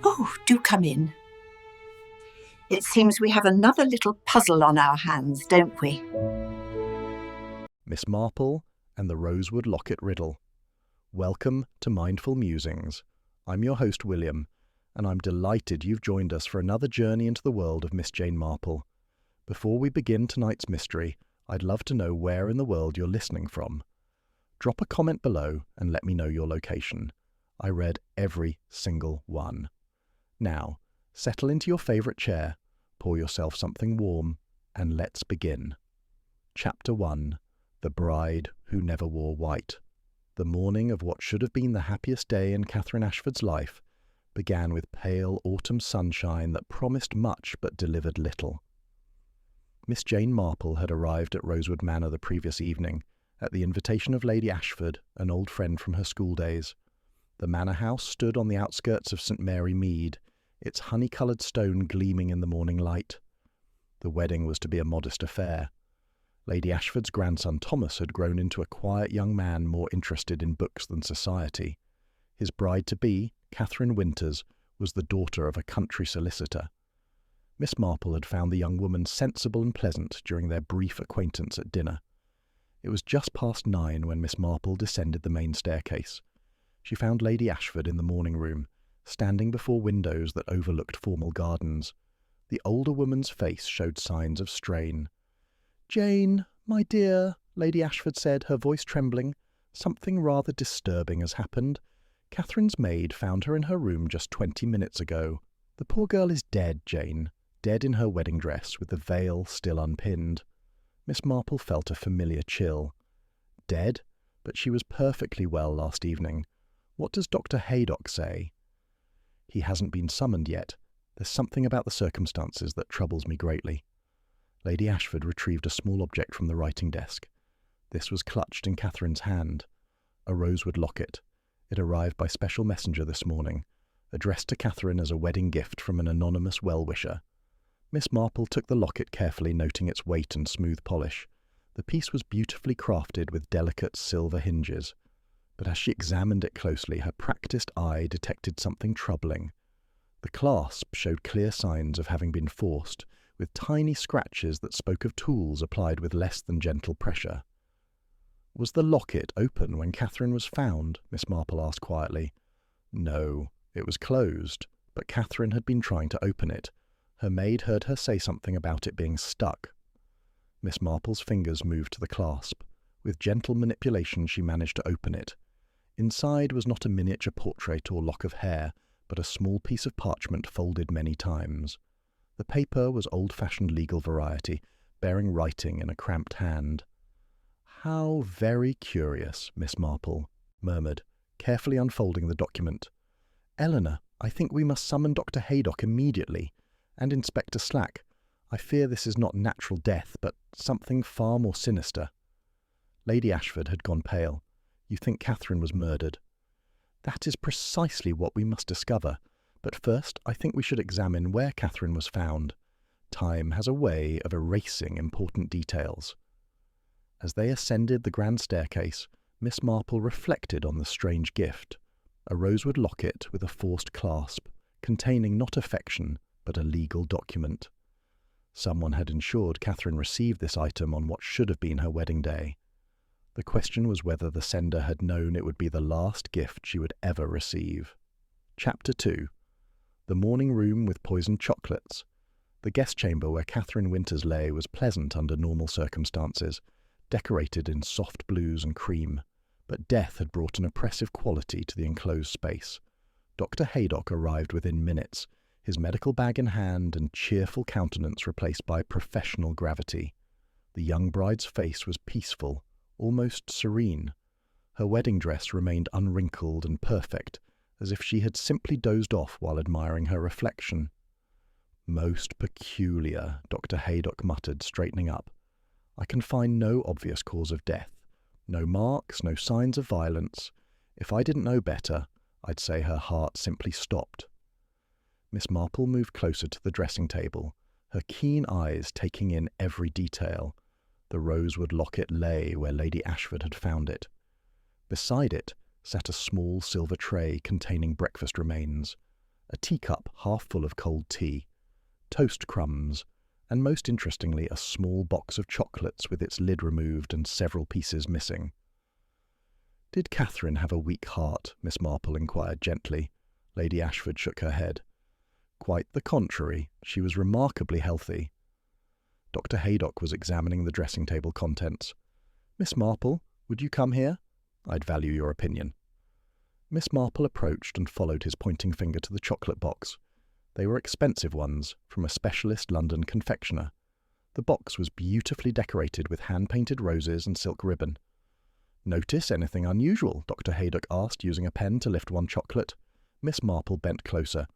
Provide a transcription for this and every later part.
Oh, do come in. It seems we have another little puzzle on our hands, don't we? Miss Marple and the Rosewood Locket Riddle. Welcome to Mindful Musings. I'm your host, William, and I'm delighted you've joined us for another journey into the world of Miss Jane Marple. Before we begin tonight's mystery, I'd love to know where in the world you're listening from. Drop a comment below and let me know your location. I read every single one. Now, settle into your favourite chair, pour yourself something warm, and let's begin. Chapter 1. The Bride Who Never Wore White. The morning of what should have been the happiest day in Catherine Ashford's life began with pale autumn sunshine that promised much but delivered little. Miss Jane Marple had arrived at Rosewood Manor the previous evening, at the invitation of Lady Ashford, an old friend from her school days. The manor house stood on the outskirts of St. Mary Mead, its honey-coloured stone gleaming in the morning light. The wedding was to be a modest affair. Lady Ashford's grandson Thomas had grown into a quiet young man more interested in books than society. His bride-to-be, Catherine Winters, was the daughter of a country solicitor. Miss Marple had found the young woman sensible and pleasant during their brief acquaintance at dinner. It was just past 9 when Miss Marple descended the main staircase. She found Lady Ashford in the morning room, standing before windows that overlooked formal gardens. The older woman's face showed signs of strain. "Jane, my dear," Lady Ashford said, her voice trembling, "something rather disturbing has happened. Catherine's maid found her in her room just 20 minutes ago. The poor girl is dead, Jane, dead in her wedding dress, with the veil still unpinned." Miss Marple felt a familiar chill. Dead? But she was perfectly well last evening. What does Dr. Haydock say? "He hasn't been summoned yet. There's something about the circumstances that troubles me greatly." Lady Ashford retrieved a small object from the writing desk. This was clutched in Catherine's hand. A rosewood locket. It arrived by special messenger this morning, addressed to Catherine as a wedding gift from an anonymous well-wisher. Miss Marple took the locket carefully, noting its weight and smooth polish. The piece was beautifully crafted with delicate silver hinges. But as she examined it closely, her practised eye detected something troubling. The clasp showed clear signs of having been forced, with tiny scratches that spoke of tools applied with less than gentle pressure. "Was the locket open when Catherine was found?" Miss Marple asked quietly. "No, it was closed, but Catherine had been trying to open it. Her maid heard her say something about it being stuck." Miss Marple's fingers moved to the clasp. With gentle manipulation she managed to open it. Inside was not a miniature portrait or lock of hair, but a small piece of parchment folded many times. The paper was old-fashioned legal variety, bearing writing in a cramped hand. "How very curious," Miss Marple murmured, carefully unfolding the document. "Eleanor, I think we must summon Dr. Haydock immediately, and Inspector Slack. I fear this is not natural death, but something far more sinister." Lady Ashford had gone pale. "You think Catherine was murdered?" "That is precisely what we must discover. But first, I think we should examine where Catherine was found. Time has a way of erasing important details." As they ascended the grand staircase, Miss Marple reflected on the strange gift, a rosewood locket with a forced clasp, containing not affection, but a legal document. Someone had ensured Catherine received this item on what should have been her wedding day. The question was whether the sender had known it would be the last gift she would ever receive. Chapter 2. The morning room with poisoned chocolates. The guest chamber where Catherine Winters lay was pleasant under normal circumstances, decorated in soft blues and cream, but death had brought an oppressive quality to the enclosed space. Dr. Haydock arrived within minutes, his medical bag in hand and cheerful countenance replaced by professional gravity. The young bride's face was peaceful, almost serene. Her wedding dress remained unwrinkled and perfect, as if she had simply dozed off while admiring her reflection. "Most peculiar," Dr. Haydock muttered, straightening up. "I can find no obvious cause of death. No marks, no signs of violence. If I didn't know better, I'd say her heart simply stopped." Miss Marple moved closer to the dressing table, her keen eyes taking in every detail. The rosewood locket lay where Lady Ashford had found it. Beside it sat a small silver tray containing breakfast remains. a teacup half full of cold tea, toast crumbs, and most interestingly a small box of chocolates with its lid removed and several pieces missing. "Did Catherine have a weak heart?" Miss Marple inquired gently. Lady Ashford shook her head. "Quite the contrary. She was remarkably healthy." Dr. Haydock was examining the dressing-table contents. "Miss Marple, would you come here? I'd value your opinion." Miss Marple approached and followed his pointing finger to the chocolate box. They were expensive ones, from a specialist London confectioner. The box was beautifully decorated with hand-painted roses and silk ribbon. "Notice anything unusual?" Dr. Haydock asked, using a pen to lift one chocolate. Miss Marple bent closer.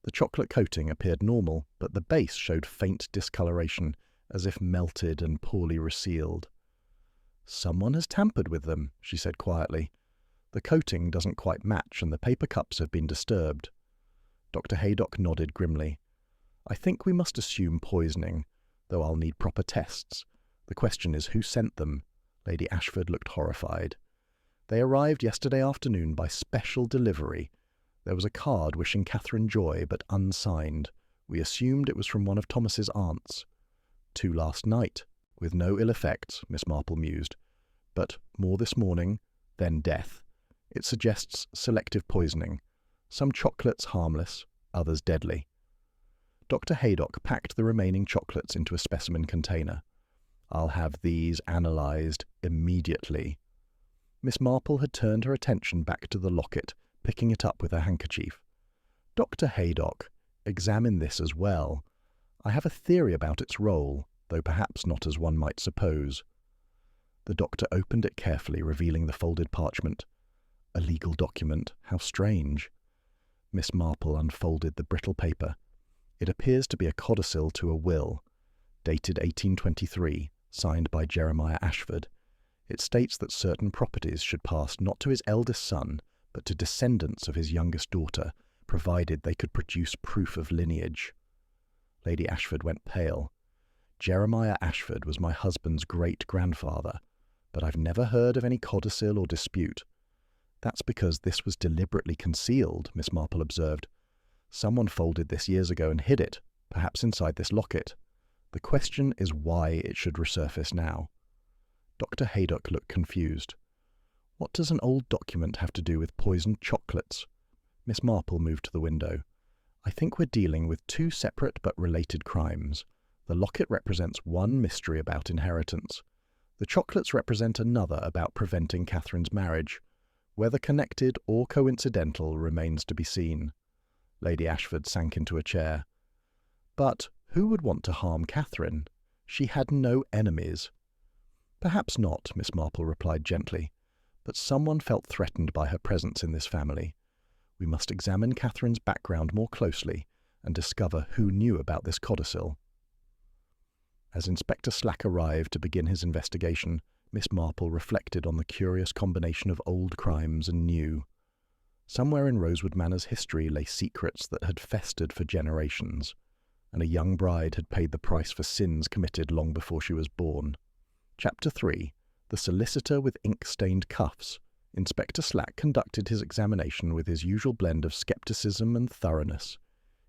The chocolate coating appeared normal, but the base showed faint discoloration, as if melted and poorly resealed. "Someone has tampered with them," she said quietly. "The coating doesn't quite match and the paper cups have been disturbed." Dr. Haydock nodded grimly. "I think we must assume poisoning, though I'll need proper tests. The question is who sent them." Lady Ashford looked horrified. "They arrived yesterday afternoon by special delivery. There was a card wishing Catherine joy, but unsigned. We assumed it was from one of Thomas's aunts. 2 last night, with no ill effects," Miss Marple mused. "But more this morning, then death. It suggests selective poisoning. Some chocolates harmless, others deadly." Dr. Haydock packed the remaining chocolates into a specimen container. "I'll have these analysed immediately." Miss Marple had turned her attention back to the locket, picking it up with her handkerchief. "Dr. Haydock, examine this as well. I have a theory about its role, though perhaps not as one might suppose." The doctor opened it carefully, revealing the folded parchment. "A legal document? How strange." Miss Marple unfolded the brittle paper. "It appears to be a codicil to a will, dated 1823, signed by Jeremiah Ashford. It states that certain properties should pass not to his eldest son, but to descendants of his youngest daughter, provided they could produce proof of lineage." Lady Ashford went pale. "Jeremiah Ashford was my husband's great-grandfather, but I've never heard of any codicil or dispute." "That's because this was deliberately concealed," Miss Marple observed. "Someone folded this years ago and hid it, perhaps inside this locket. The question is why it should resurface now." Dr. Haydock looked confused. "What does an old document have to do with poisoned chocolates?" Miss Marple moved to the window. "I think we're dealing with 2 separate but related crimes. The locket represents one mystery about inheritance. The chocolates represent another about preventing Catherine's marriage. Whether connected or coincidental remains to be seen." Lady Ashford sank into a chair. "But who would want to harm Catherine? She had no enemies." "Perhaps not," Miss Marple replied gently, "but someone felt threatened by her presence in this family. We must examine Catherine's background more closely and discover who knew about this codicil." As Inspector Slack arrived to begin his investigation, Miss Marple reflected on the curious combination of old crimes and new. Somewhere in Rosewood Manor's history lay secrets that had festered for generations, and a young bride had paid the price for sins committed long before she was born. Chapter 3. The Solicitor with Ink-Stained Cuffs. Inspector Slack conducted his examination with his usual blend of scepticism and thoroughness.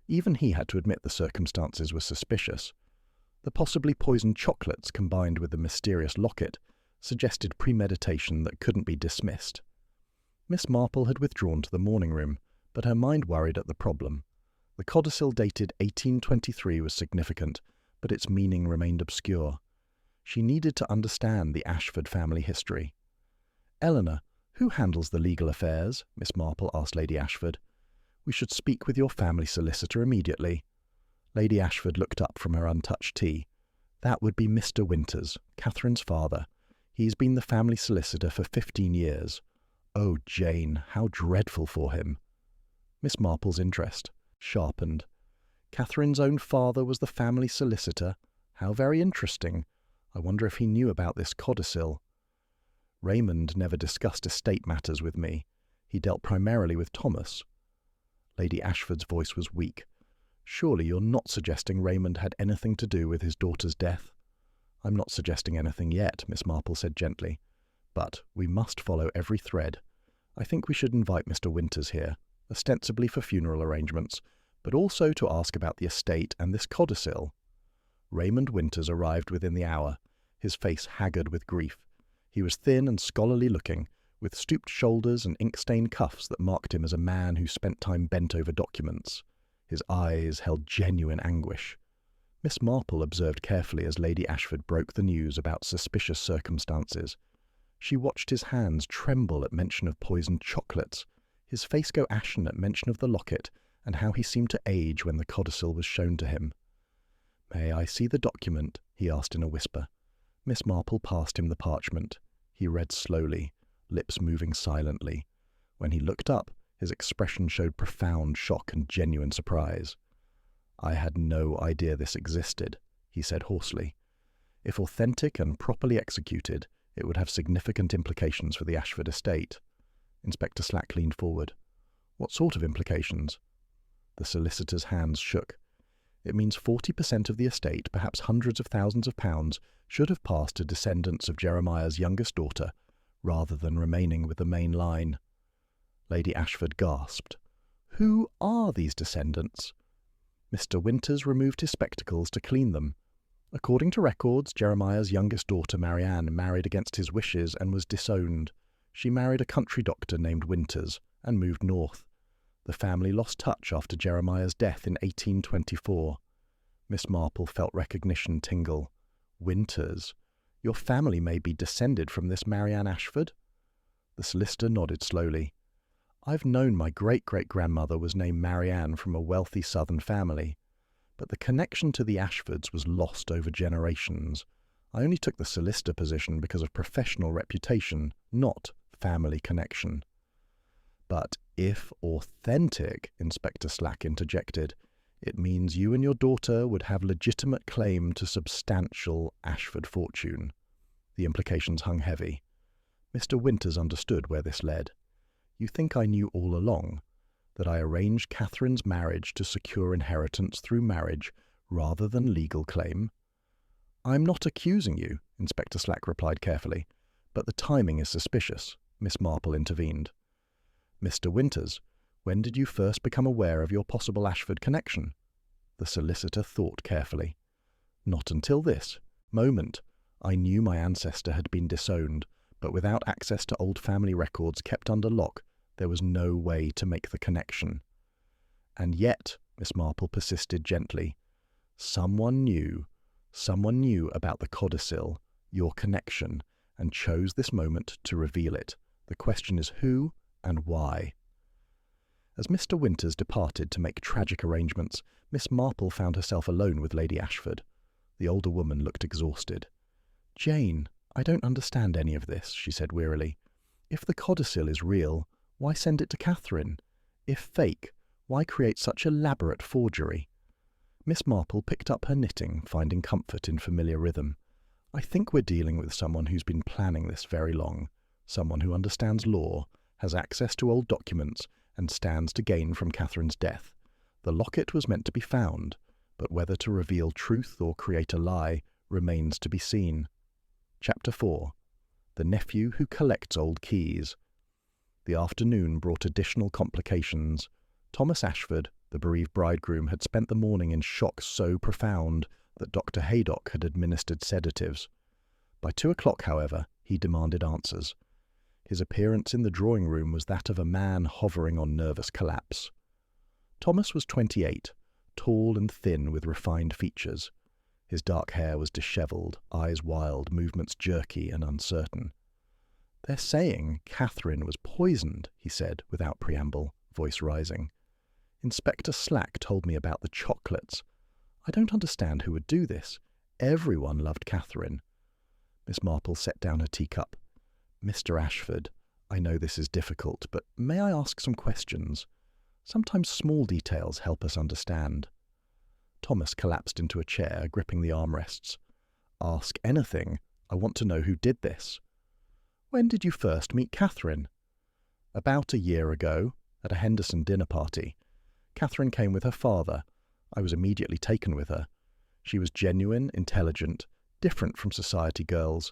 Even he had to admit the circumstances were suspicious. The possibly poisoned chocolates combined with the mysterious locket suggested premeditation that couldn't be dismissed. Miss Marple had withdrawn to the morning room, but her mind worried at the problem. The codicil dated 1823 was significant, but its meaning remained obscure. She needed to understand the Ashford family history. "Eleanor, who handles the legal affairs?" Miss Marple asked Lady Ashford. "We should speak with your family solicitor immediately." Lady Ashford looked up from her untouched tea. "That would be Mr. Winters, Catherine's father. He's been the family solicitor for 15 years. Oh, Jane, how dreadful for him." Miss Marple's interest sharpened. Catherine's own father was the family solicitor. How very interesting. I wonder if he knew about this codicil. "Raymond never discussed estate matters with me. He dealt primarily with Thomas." Lady Ashford's voice was weak. "Surely you're not suggesting Raymond had anything to do with his daughter's death?" "I'm not suggesting anything yet," Miss Marple said gently. "But we must follow every thread. I think we should invite Mr. Winters here. ostensibly for funeral arrangements, but also to ask about the estate and this codicil. Raymond Winters arrived within the hour, his face haggard with grief. He was thin and scholarly looking, with stooped shoulders and ink-stained cuffs that marked him as a man who spent time bent over documents. His eyes held genuine anguish. Miss Marple observed carefully as Lady Ashford broke the news about suspicious circumstances. She watched his hands tremble at mention of poisoned chocolates, his face go ashen at mention of the locket, and how he seemed to age when the codicil was shown to him. "May I see the document?" he asked in a whisper. Miss Marple passed him the parchment. He read slowly, lips moving silently. When he looked up, his expression showed profound shock and genuine surprise. "I had no idea this existed," he said hoarsely. "If authentic and properly executed, it would have significant implications for the Ashford estate." Inspector Slack leaned forward. "What sort of implications?" The solicitor's hands shook. "It means 40% of the estate, perhaps hundreds of thousands of pounds, should have passed to descendants of Jeremiah's youngest daughter, rather than remaining with the main line." Lady Ashford gasped. "Who are these descendants?" Mr. Winters removed his spectacles to clean them. According to records, Jeremiah's youngest daughter, Marianne, married against his wishes and was disowned. She married a country doctor named Winters and moved north. The family lost touch after Jeremiah's death in 1824. Miss Marple felt recognition tingle. "Winters? Your family may be descended from this Marianne Ashford?" The solicitor nodded slowly. "I've known my great-great-grandmother was named Marianne from a wealthy southern family, but the connection to the Ashfords was lost over generations. I only took the solicitor position because of professional reputation, not family connection." "But if authentic," Inspector Slack interjected, "it means you and your daughter would have legitimate claim to substantial Ashford fortune." The implications hung heavy. Mr. Winters understood where this led. "You think I knew all along, that I arranged Catherine's marriage to secure inheritance through marriage rather than legal claim?" "I'm not accusing you," Inspector Slack replied carefully, "but the timing is suspicious," Miss Marple intervened. "Mr. Winters, when did you first become aware of your possible Ashford connection?" The solicitor thought carefully. "Not until this moment. I knew my ancestor had been disowned, but without access to old family records kept under lock, there was no way to make the connection." "And yet," Miss Marple persisted gently, someone knew about the codicil, your connection, and chose this moment to reveal it. The question is who and why?" As Mr. Winters departed to make tragic arrangements, Miss Marple found herself alone with Lady Ashford. The older woman looked exhausted. "Jane, I don't understand any of this," she said wearily. "If the codicil is real, why send it to Catherine? If fake, why create such elaborate forgery?" Miss Marple picked up her knitting, finding comfort in familiar rhythm. "I think we're dealing with someone who's been planning this very long, someone who understands law, has access to old documents, and stands to gain from Catherine's death. The locket was meant to be found, but whether to reveal truth or create a lie remains to be seen." Chapter 4. The Nephew Who Collects Old Keys. The afternoon brought additional complications. Thomas Ashford, the bereaved bridegroom, had spent the morning in shock so profound that Dr. Haydock had administered sedatives. By 2 o'clock, however, he demanded answers. His appearance in the drawing-room was that of a man hovering on nervous collapse. Thomas was 28, tall and thin with refined features. His dark hair was dishevelled, eyes wild, movements jerky and uncertain. "They're saying Catherine was poisoned," he said without preamble, voice rising. "Inspector Slack told me about the chocolates. I don't understand who would do this. Everyone loved Catherine." Miss Marple set down her teacup. "Mr. Ashford, I know this is difficult, but may I ask some questions? Sometimes small details help us understand." Thomas collapsed into a chair, gripping the armrests. "Ask anything. I want to know who did this." "When did you first meet Catherine?" "About a year ago, at a Henderson dinner party. Catherine came with her father. I was immediately taken with her. She was genuine, intelligent, different from society girls.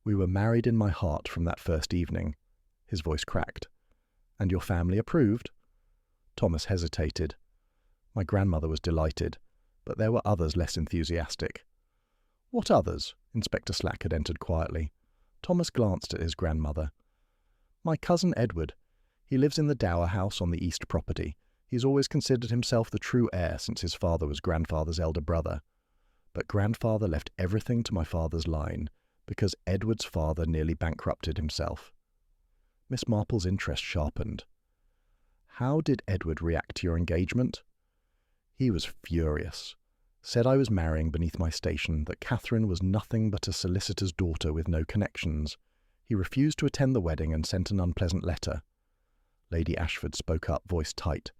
We were married in my heart from that first evening." His voice cracked. "And your family approved?" Thomas hesitated. My grandmother was delighted, but there were others less enthusiastic. What others? Inspector Slack had entered quietly. Thomas glanced at his grandmother. My cousin Edward. He lives in the dower house on the east property. He's always considered himself the true heir since his father was grandfather's elder brother. But grandfather left everything to my father's line, because Edward's father nearly bankrupted himself. Miss Marple's interest sharpened. How did Edward react to your engagement? He was furious. Said I was marrying beneath my station, that Catherine was nothing but a solicitor's daughter with no connections. He refused to attend the wedding and sent an unpleasant letter. Lady Ashford spoke up, voice tight.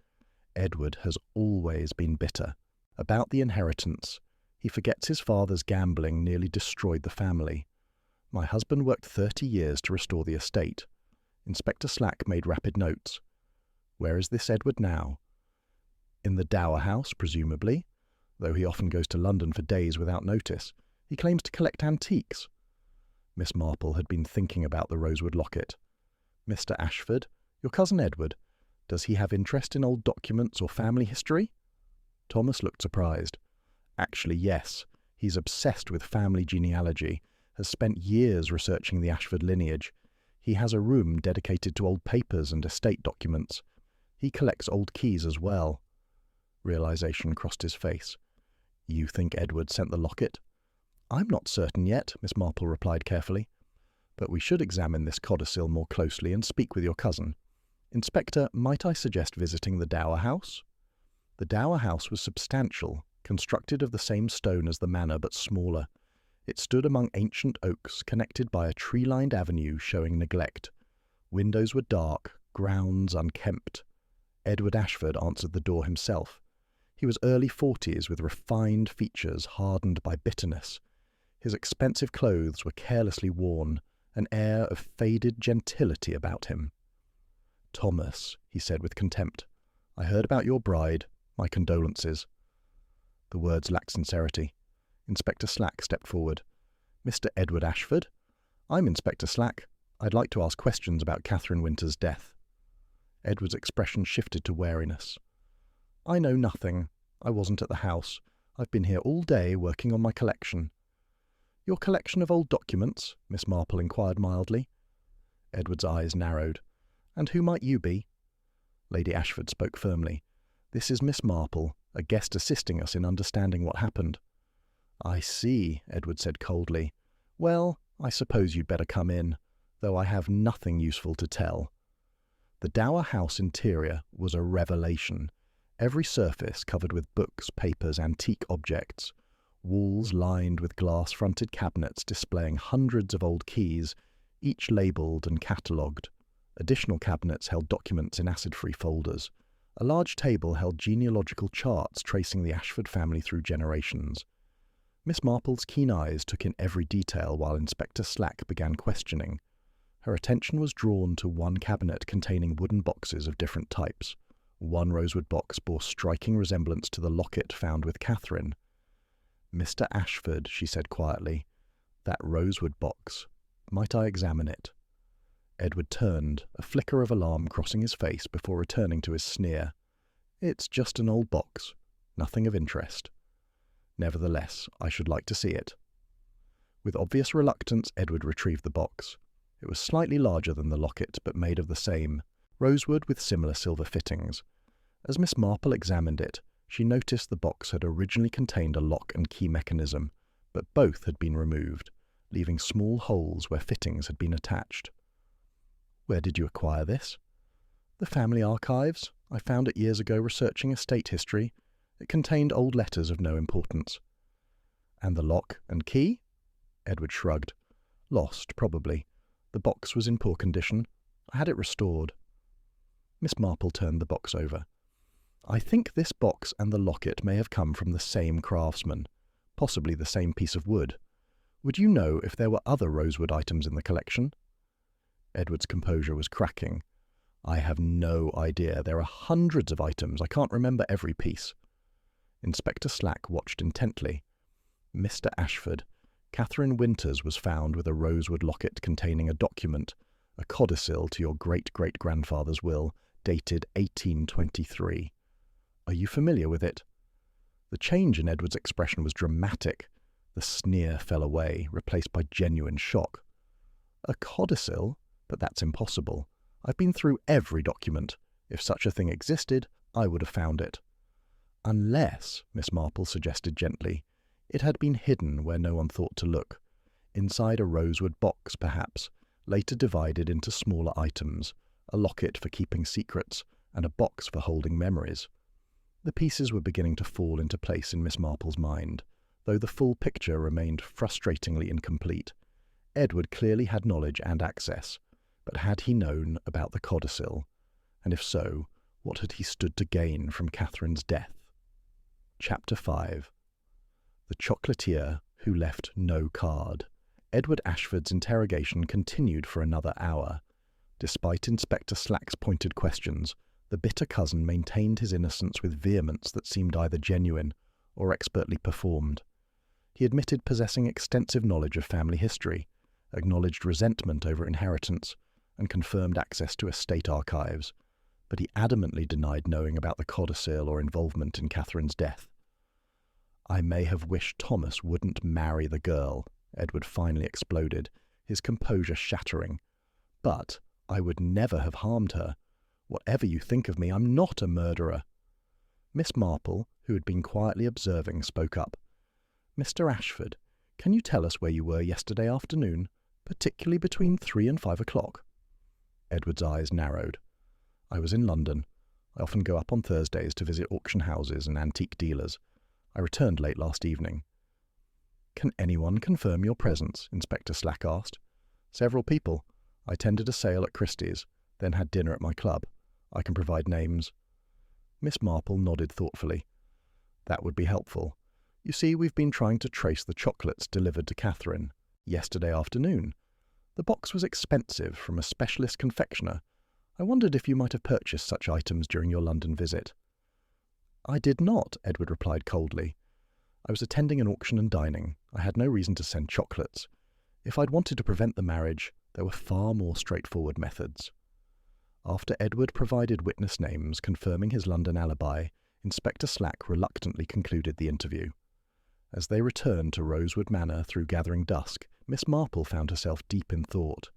Edward has always been bitter. About the inheritance. He forgets his father's gambling nearly destroyed the family. My husband worked 30 years to restore the estate. Inspector Slack made rapid notes. Where is this Edward now? In the dower house, presumably, though he often goes to London for days without notice. He claims to collect antiques. Miss Marple had been thinking about the Rosewood Locket. Mr. Ashford, your cousin Edward, does he have interest in old documents or family history? Thomas looked surprised. Actually, yes. He's obsessed with family genealogy, has spent years researching the Ashford lineage. He has a room dedicated to old papers and estate documents. He collects old keys as well. Realization crossed his face. You think Edward sent the locket? I'm not certain yet, Miss Marple replied carefully. But we should examine this codicil more closely and speak with your cousin. Inspector, might I suggest visiting the dower house? The dower house was substantial, constructed of the same stone as the manor but smaller. It stood among ancient oaks, connected by a tree-lined avenue showing neglect. Windows were dark, grounds unkempt. Edward Ashford answered the door himself. He was early 40s with refined features hardened by bitterness. His expensive clothes were carelessly worn, an air of faded gentility about him. Thomas, he said with contempt, I heard about your bride. My condolences. The words lacked sincerity. Inspector Slack stepped forward. Mr. Edward Ashford? I'm Inspector Slack. I'd like to ask questions about Catherine Winter's death. Edward's expression shifted to wariness. I know nothing. I wasn't at the house. I've been here all day working on my collection. Your collection of old documents? Miss Marple inquired mildly. Edward's eyes narrowed. And who might you be? Lady Ashford spoke firmly. This is Miss Marple, a guest assisting us in understanding what happened. I see, Edward said coldly. Well, I suppose you'd better come in, though I have nothing useful to tell. The dower house interior was a revelation. Every surface covered with books, papers, antique objects. Walls lined with glass-fronted cabinets displaying hundreds of old keys, each labelled and catalogued. Additional cabinets held documents in acid-free folders. A large table held genealogical charts tracing the Ashford family through generations. Miss Marple's keen eyes took in every detail while Inspector Slack began questioning. Her attention was drawn to one cabinet containing wooden boxes of different types. One rosewood box bore striking resemblance to the locket found with Catherine. Mr. Ashford, she said quietly, that rosewood box. Might I examine it? Edward turned, a flicker of alarm crossing his face before returning to his sneer. It's just an old box. Nothing of interest. Nevertheless, I should like to see it. With obvious reluctance, Edward retrieved the box. It was slightly larger than the locket, but made of the same, rosewood with similar silver fittings. As Miss Marple examined it, she noticed the box had originally contained a lock and key mechanism, but both had been removed, leaving small holes where fittings had been attached. Where did you acquire this? The family archives. I found it years ago researching estate history. It contained old letters of no importance. And the lock and key? Edward shrugged. Lost, probably. The box was in poor condition. I had it restored. Miss Marple turned the box over. I think this box and the locket may have come from the same craftsman, possibly the same piece of wood. Would you know if there were other rosewood items in the collection? Edward's composure was cracking. I have no idea. There are hundreds of items. I can't remember every piece. Inspector Slack watched intently. Mr. Ashford, Catherine Winters was found with a rosewood locket containing a document, a codicil to your great-great-grandfather's will, dated 1823. Are you familiar with it? The change in Edward's expression was dramatic. The sneer fell away, replaced by genuine shock. A codicil? But that's impossible. I've been through every document. If such a thing existed, I would have found it. Unless, Miss Marple suggested gently, it had been hidden where no one thought to look. Inside a rosewood box, perhaps, later divided into smaller items, a locket for keeping secrets, and a box for holding memories. The pieces were beginning to fall into place in Miss Marple's mind, though the full picture remained frustratingly incomplete. Edward clearly had knowledge and access, but had he known about the codicil? And if so, what had he stood to gain from Catherine's death? Chapter 5. The chocolatier who left no card. Edward Ashford's interrogation continued for another hour. Despite Inspector Slack's pointed questions, the bitter cousin maintained his innocence with vehemence that seemed either genuine or expertly performed. He admitted possessing extensive knowledge of family history, acknowledged resentment over inheritance, and confirmed access to estate archives, but he adamantly denied knowing about the codicil or involvement in Catherine's death. I may have wished Thomas wouldn't marry the girl, Edward finally exploded, his composure shattering. But I would never have harmed her. Whatever you think of me, I'm not a murderer. Miss Marple, who had been quietly observing, spoke up. Mr. Ashford, can you tell us where you were yesterday afternoon, particularly between 3 and 5 o'clock? Edward's eyes narrowed. I was in London. I often go up on Thursdays to visit auction houses and antique dealers. I returned late last evening. Can anyone confirm your presence? Inspector Slack asked. Several people. I attended a sale at Christie's, then had dinner at my club. I can provide names. Miss Marple nodded thoughtfully. That would be helpful. You see, we've been trying to trace the chocolates delivered to Catherine yesterday afternoon. The box was expensive from a specialist confectioner. I wondered if you might have purchased such items during your London visit. I did not, Edward replied coldly. I was attending an auction and dining. I had no reason to send chocolates. If I'd wanted to prevent the marriage, there were far more straightforward methods. After Edward provided witness names confirming his London alibi, Inspector Slack reluctantly concluded the interview. As they returned to Rosewood Manor through gathering dusk, Miss Marple found herself deep in thought.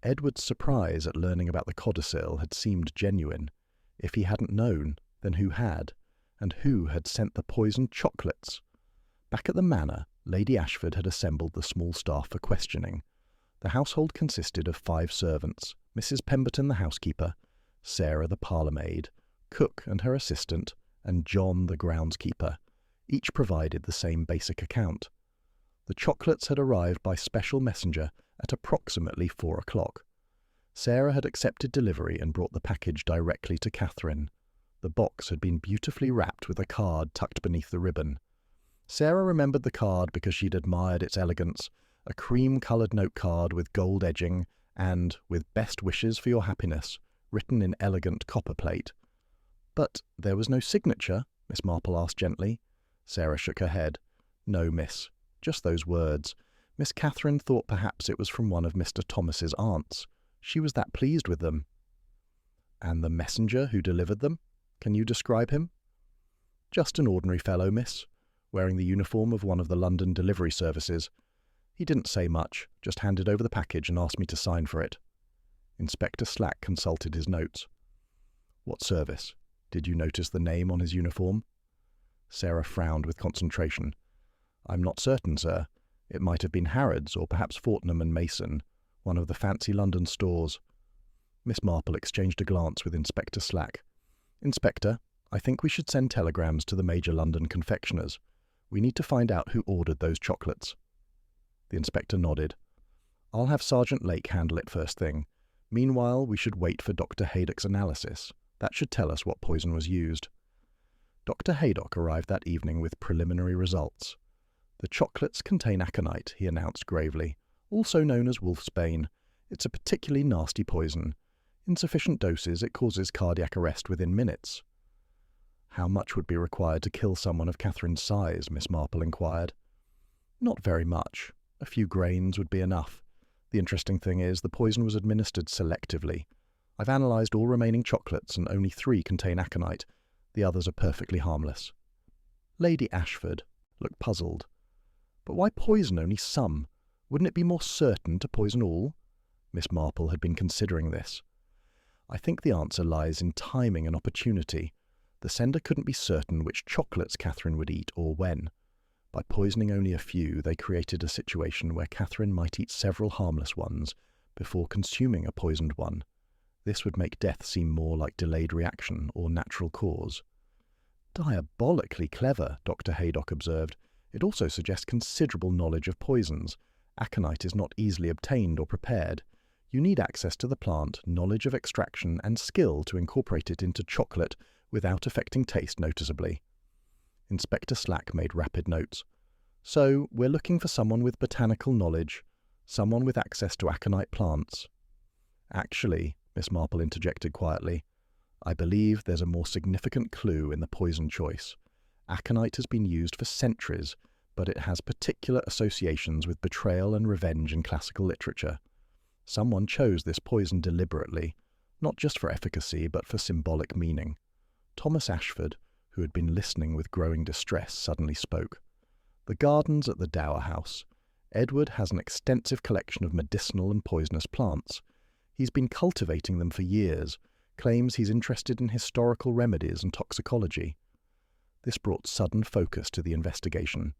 Edward's surprise at learning about the codicil had seemed genuine. If he hadn't known, then who had? And who had sent the poisoned chocolates? Back at the manor, Lady Ashford had assembled the small staff for questioning. The household consisted of 5 servants, Mrs. Pemberton the housekeeper, Sarah the parlour-maid, cook and her assistant, and John the groundskeeper. Each provided the same basic account. The chocolates had arrived by special messenger at approximately 4 o'clock. Sarah had accepted delivery and brought the package directly to Catherine. The box had been beautifully wrapped with a card tucked beneath the ribbon. Sarah remembered the card because she'd admired its elegance, a cream-coloured note card with gold edging and, with best wishes for your happiness, written in elegant copper plate. But there was no signature, Miss Marple asked gently. Sarah shook her head. No, miss. Just those words. Miss Catherine thought perhaps it was from one of Mr. Thomas's aunts. She was that pleased with them. And the messenger who delivered them? Can you describe him? Just an ordinary fellow, miss, wearing the uniform of one of the London delivery services. He didn't say much, just handed over the package and asked me to sign for it. Inspector Slack consulted his notes. What service? Did you notice the name on his uniform? Sarah frowned with concentration. I'm not certain, sir. It might have been Harrods or perhaps Fortnum and Mason, one of the fancy London stores. Miss Marple exchanged a glance with Inspector Slack. Inspector, I think we should send telegrams to the major London confectioners. We need to find out who ordered those chocolates. The inspector nodded. I'll have Sergeant Lake handle it first thing. Meanwhile, we should wait for Dr. Haydock's analysis. That should tell us what poison was used. Dr. Haydock arrived that evening with preliminary results. The chocolates contain aconite, he announced gravely, also known as wolfsbane. It's a particularly nasty poison. In sufficient doses, it causes cardiac arrest within minutes. How much would be required to kill someone of Catherine's size? Miss Marple inquired. Not very much. A few grains would be enough. The interesting thing is, the poison was administered selectively. I've analysed all remaining chocolates and only 3 contain aconite. The others are perfectly harmless. Lady Ashford looked puzzled. But why poison only some? Wouldn't it be more certain to poison all? Miss Marple had been considering this. I think the answer lies in timing and opportunity. The sender couldn't be certain which chocolates Catherine would eat or when. By poisoning only a few, they created a situation where Catherine might eat several harmless ones before consuming a poisoned one. This would make death seem more like delayed reaction or natural cause. Diabolically clever, Dr. Haydock observed. It also suggests considerable knowledge of poisons. Aconite is not easily obtained or prepared. You need access to the plant, knowledge of extraction, and skill to incorporate it into chocolate without affecting taste noticeably. Inspector Slack made rapid notes. So, we're looking for someone with botanical knowledge, someone with access to aconite plants. Actually, Miss Marple interjected quietly, I believe there's a more significant clue in the poison choice. Aconite has been used for centuries, but it has particular associations with betrayal and revenge in classical literature. Someone chose this poison deliberately, not just for efficacy, but for symbolic meaning. Thomas Ashford, who had been listening with growing distress, suddenly spoke. The gardens at the Dower House. Edward has an extensive collection of medicinal and poisonous plants. He's been cultivating them for years, claims he's interested in historical remedies and toxicology. This brought sudden focus to the investigation.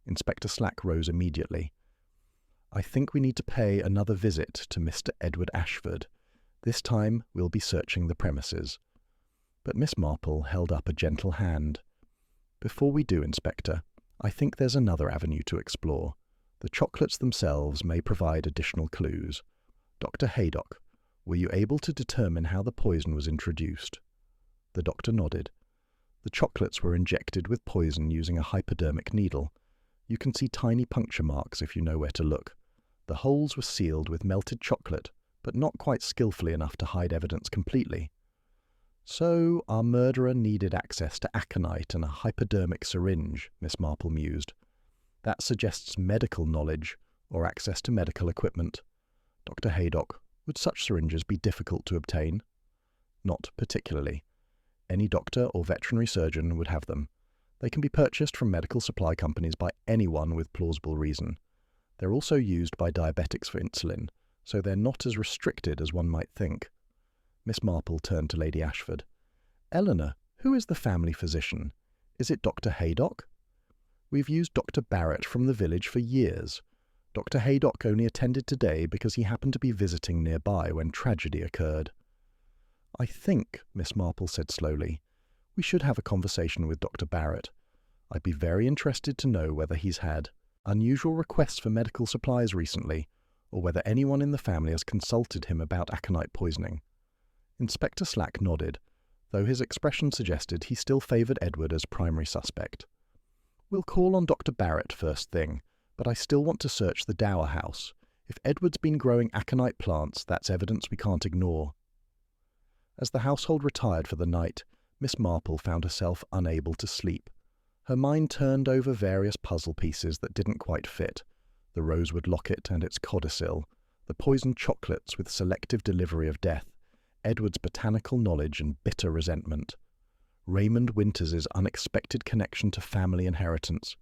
Inspector Slack rose immediately. I think we need to pay another visit to Mr. Edward Ashford. This time we'll be searching the premises. But Miss Marple held up a gentle hand. Before we do, Inspector, I think there's another avenue to explore. The chocolates themselves may provide additional clues. Dr. Haydock, were you able to determine how the poison was introduced? The doctor nodded. The chocolates were injected with poison using a hypodermic needle. You can see tiny puncture marks if you know where to look. The holes were sealed with melted chocolate, but not quite skillfully enough to hide evidence completely. So our murderer needed access to aconite and a hypodermic syringe, Miss Marple mused. That suggests medical knowledge or access to medical equipment. Dr. Haydock, would such syringes be difficult to obtain? Not particularly. Any doctor or veterinary surgeon would have them. They can be purchased from medical supply companies by anyone with plausible reason. They're also used by diabetics for insulin, so they're not as restricted as one might think. Miss Marple turned to Lady Ashford. Eleanor, who is the family physician? Is it Dr. Haydock? We've used Dr. Barrett from the village for years. Dr. Haydock only attended today because he happened to be visiting nearby when tragedy occurred. I think, Miss Marple said slowly, we should have a conversation with Dr. Barrett. I'd be very interested to know whether he's had unusual requests for medical supplies recently, or whether anyone in the family has consulted him about aconite poisoning. Inspector Slack nodded, though his expression suggested he still favoured Edward as primary suspect. We'll call on Dr. Barrett first thing, but I still want to search the Dower House. If Edward's been growing aconite plants, that's evidence we can't ignore. As the household retired for the night, Miss Marple found herself unable to sleep. Her mind turned over various puzzle pieces that didn't quite fit. The Rosewood Locket and its codicil, the poisoned chocolates with selective delivery of death, Edward's botanical knowledge and bitter resentment, Raymond Winters's unexpected connection to family inheritance,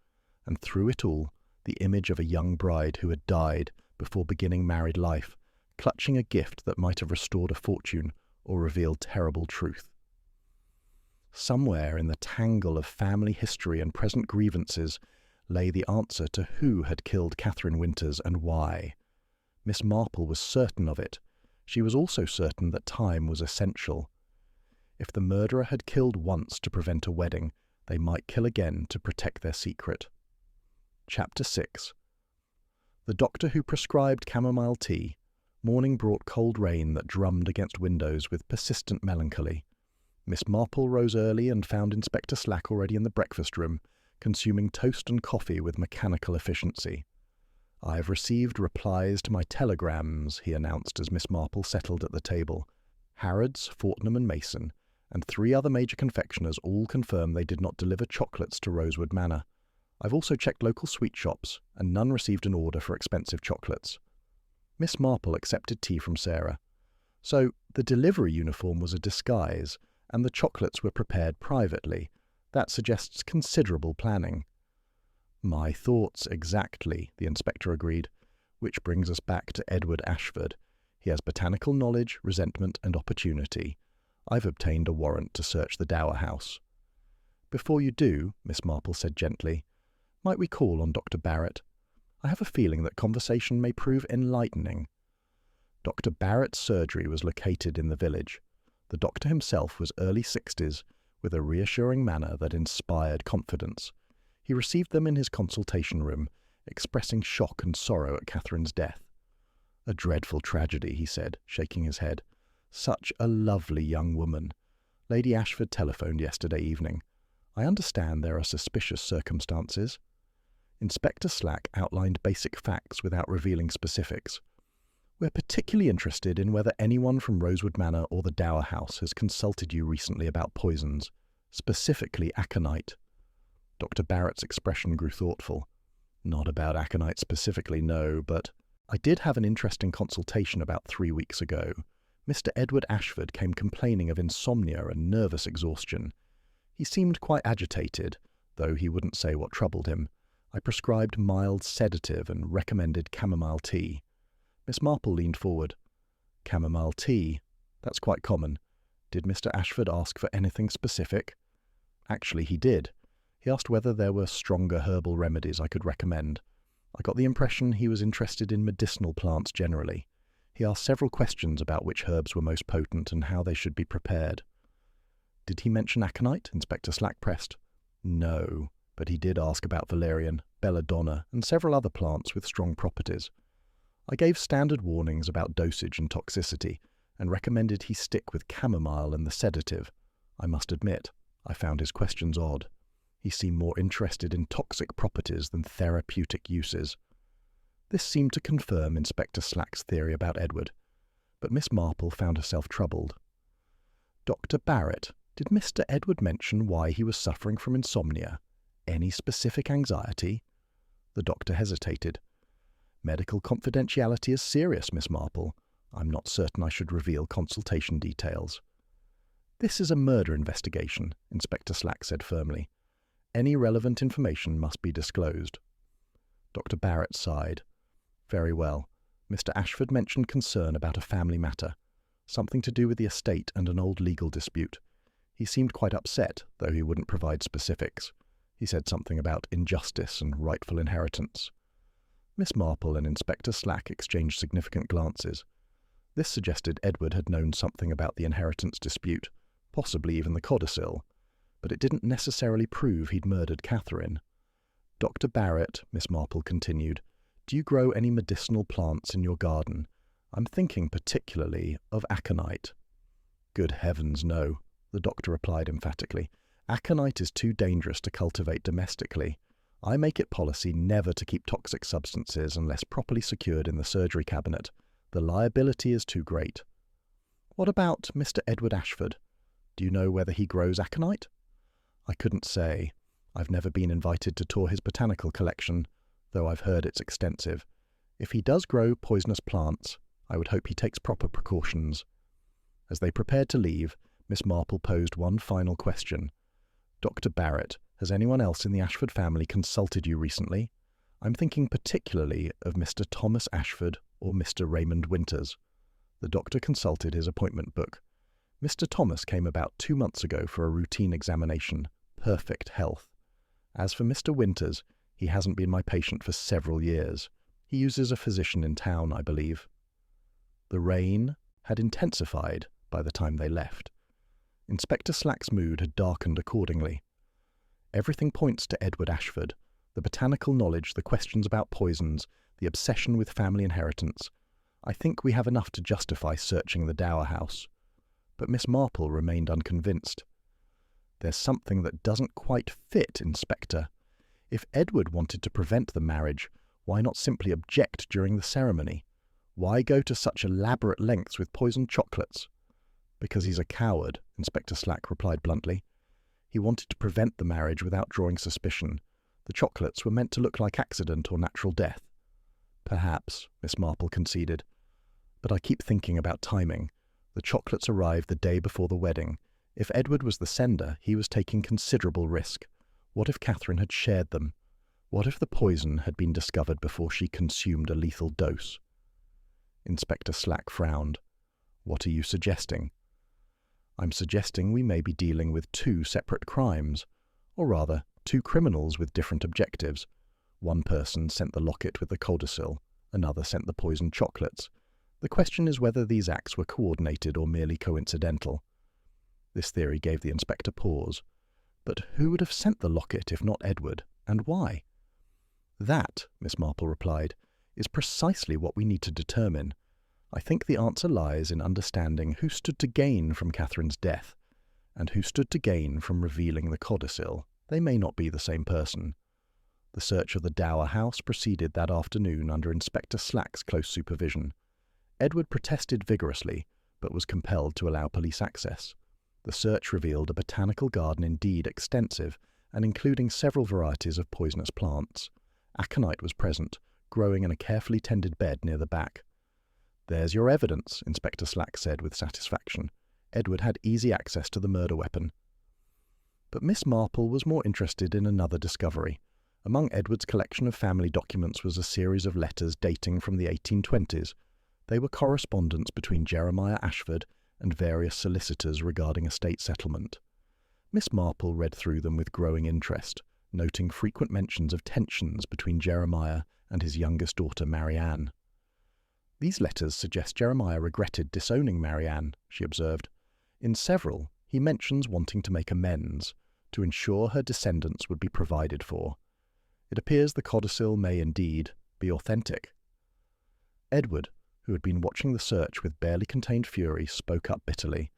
and through it all, the image of a young bride who had died before beginning married life, clutching a gift that might have restored a fortune or revealed terrible truth. Somewhere in the tangle of family history and present grievances lay the answer to who had killed Catherine Winters and why. Miss Marple was certain of it. She was also certain that time was essential. If the murderer had killed once to prevent a wedding, they might kill again to protect their secret. Chapter 6. The doctor who prescribed chamomile tea. Morning brought cold rain that drummed against windows with persistent melancholy. Miss Marple rose early and found Inspector Slack already in the breakfast room, consuming toast and coffee with mechanical efficiency. "I've received replies to my telegrams," he announced as Miss Marple settled at the table. "Harrods, Fortnum and Mason, and 3 other major confectioners all confirm they did not deliver chocolates to Rosewood Manor. I've also checked local sweet shops, and none received an order for expensive chocolates." Miss Marple accepted tea from Sarah. So the delivery uniform was a disguise, and the chocolates were prepared privately. That suggests considerable planning. My thoughts exactly, the inspector agreed, which brings us back to Edward Ashford. He has botanical knowledge, resentment, and opportunity. I've obtained a warrant to search the dower house. Before you do, Miss Marple said gently, might we call on Dr. Barrett? I have a feeling that conversation may prove enlightening. Dr. Barrett's surgery was located in the village. The doctor himself was early 60s, with a reassuring manner that inspired confidence. He received them in his consultation room, expressing shock and sorrow at Catherine's death. A dreadful tragedy, he said, shaking his head. Such a lovely young woman. Lady Ashford telephoned yesterday evening. I understand there are suspicious circumstances. Inspector Slack outlined basic facts without revealing specifics. We're particularly interested in whether anyone from Rosewood Manor or the Dower House has consulted you recently about poisons, specifically aconite. Dr. Barrett's expression grew thoughtful. Not about aconite specifically, no, but I did have an interesting consultation about 3 weeks ago. Mr. Edward Ashford came complaining of insomnia and nervous exhaustion. He seemed quite agitated, though he wouldn't say what troubled him. I prescribed mild sedative and recommended chamomile tea. Miss Marple leaned forward. Chamomile tea? That's quite common. Did Mr. Ashford ask for anything specific? Actually, he did. He asked whether there were stronger herbal remedies I could recommend. I got the impression he was interested in medicinal plants generally. He asked several questions about which herbs were most potent and how they should be prepared. Did he mention aconite? Inspector Slack pressed. No, but he did ask about valerian, belladonna, and several other plants with strong properties. I gave standard warnings about dosage and toxicity, and recommended he stick with chamomile and the sedative. I must admit, I found his questions odd. He seemed more interested in toxic properties than therapeutic uses. This seemed to confirm Inspector Slack's theory about Edward, but Miss Marple found herself troubled. Dr. Barrett, did Mr. Edward mention why he was suffering from insomnia? Any specific anxiety? The doctor hesitated. Medical confidentiality is serious, Miss Marple. I'm not certain I should reveal consultation details. This is a murder investigation, Inspector Slack said firmly. Any relevant information must be disclosed. Dr. Barrett sighed. Very well. Mr. Ashford mentioned concern about a family matter, something to do with the estate and an old legal dispute. He seemed quite upset, though he wouldn't provide specifics. He said something about injustice and rightful inheritance. Miss Marple and Inspector Slack exchanged significant glances. This suggested Edward had known something about the inheritance dispute, possibly even the codicil, but it didn't necessarily prove he'd murdered Catherine. Dr. Barrett, Miss Marple continued, do you grow any medicinal plants in your garden? I'm thinking particularly of aconite. Good heavens, no, the doctor replied emphatically. Aconite is too dangerous to cultivate domestically. I make it policy never to keep toxic substances unless properly secured in the surgery cabinet. The liability is too great. What about Mr. Edward Ashford? Do you know whether he grows aconite? I couldn't say. I've never been invited to tour his botanical collection, though I've heard it's extensive. If he does grow poisonous plants, I would hope he takes proper precautions. As they prepared to leave, Miss Marple posed one final question. Dr. Barrett, has anyone else in the Ashford family consulted you recently? I'm thinking particularly of Mr. Thomas Ashford or Mr. Raymond Winters. The doctor consulted his appointment book. Mr. Thomas came about 2 months ago for a routine examination. Perfect health. As for Mr. Winters, he hasn't been my patient for several years. He uses a physician in town, I believe. The rain had intensified by the time they left. Inspector Slack's mood had darkened accordingly. Everything points to Edward Ashford. The botanical knowledge, the questions about poisons, the obsession with family inheritance. I think we have enough to justify searching the dower house. But Miss Marple remained unconvinced. There's something that doesn't quite fit, Inspector. If Edward wanted to prevent the marriage, why not simply object during the ceremony? Why go to such elaborate lengths with poisoned chocolates? Because he's a coward, Inspector Slack replied bluntly. He wanted to prevent the marriage without drawing suspicion. The chocolates were meant to look like accident or natural death. Perhaps, Miss Marple conceded. But I keep thinking about timing. The chocolates arrived the day before the wedding. If Edward was the sender, he was taking considerable risk. What if Catherine had shared them? What if the poison had been discovered before she consumed a lethal dose? Inspector Slack frowned. What are you suggesting? I'm suggesting we may be dealing with two separate crimes, or rather, two criminals with different objectives. One person sent the locket with the codicil, another sent the poisoned chocolates. The question is whether these acts were coordinated or merely coincidental. This theory gave the inspector pause. But who would have sent the locket if not Edward, and why? That, Miss Marple replied, is precisely what we need to determine. I think the answer lies in understanding who stood to gain from Catherine's death, and who stood to gain from revealing the codicil. They may not be the same person. The search of the Dower house proceeded that afternoon under Inspector Slack's close supervision. Edward protested vigorously, but was compelled to allow police access. The search revealed a botanical garden indeed extensive, and including several varieties of poisonous plants. Aconite was present, growing in a carefully tended bed near the back. There's your evidence, Inspector Slack said with satisfaction. Edward had easy access to the murder weapon. But Miss Marple was more interested in another discovery. Among Edward's collection of family documents was a series of letters dating from the 1820s. They were correspondence between Jeremiah Ashford and various solicitors regarding estate settlement. Miss Marple read through them with growing interest, noting frequent mentions of tensions between Jeremiah and his youngest daughter Marianne. These letters suggest Jeremiah regretted disowning Marianne, she observed. In several, he mentions wanting to make amends, to ensure her descendants would be provided for. It appears the codicil may indeed be authentic. Edward, who had been watching the search with barely contained fury, spoke up bitterly.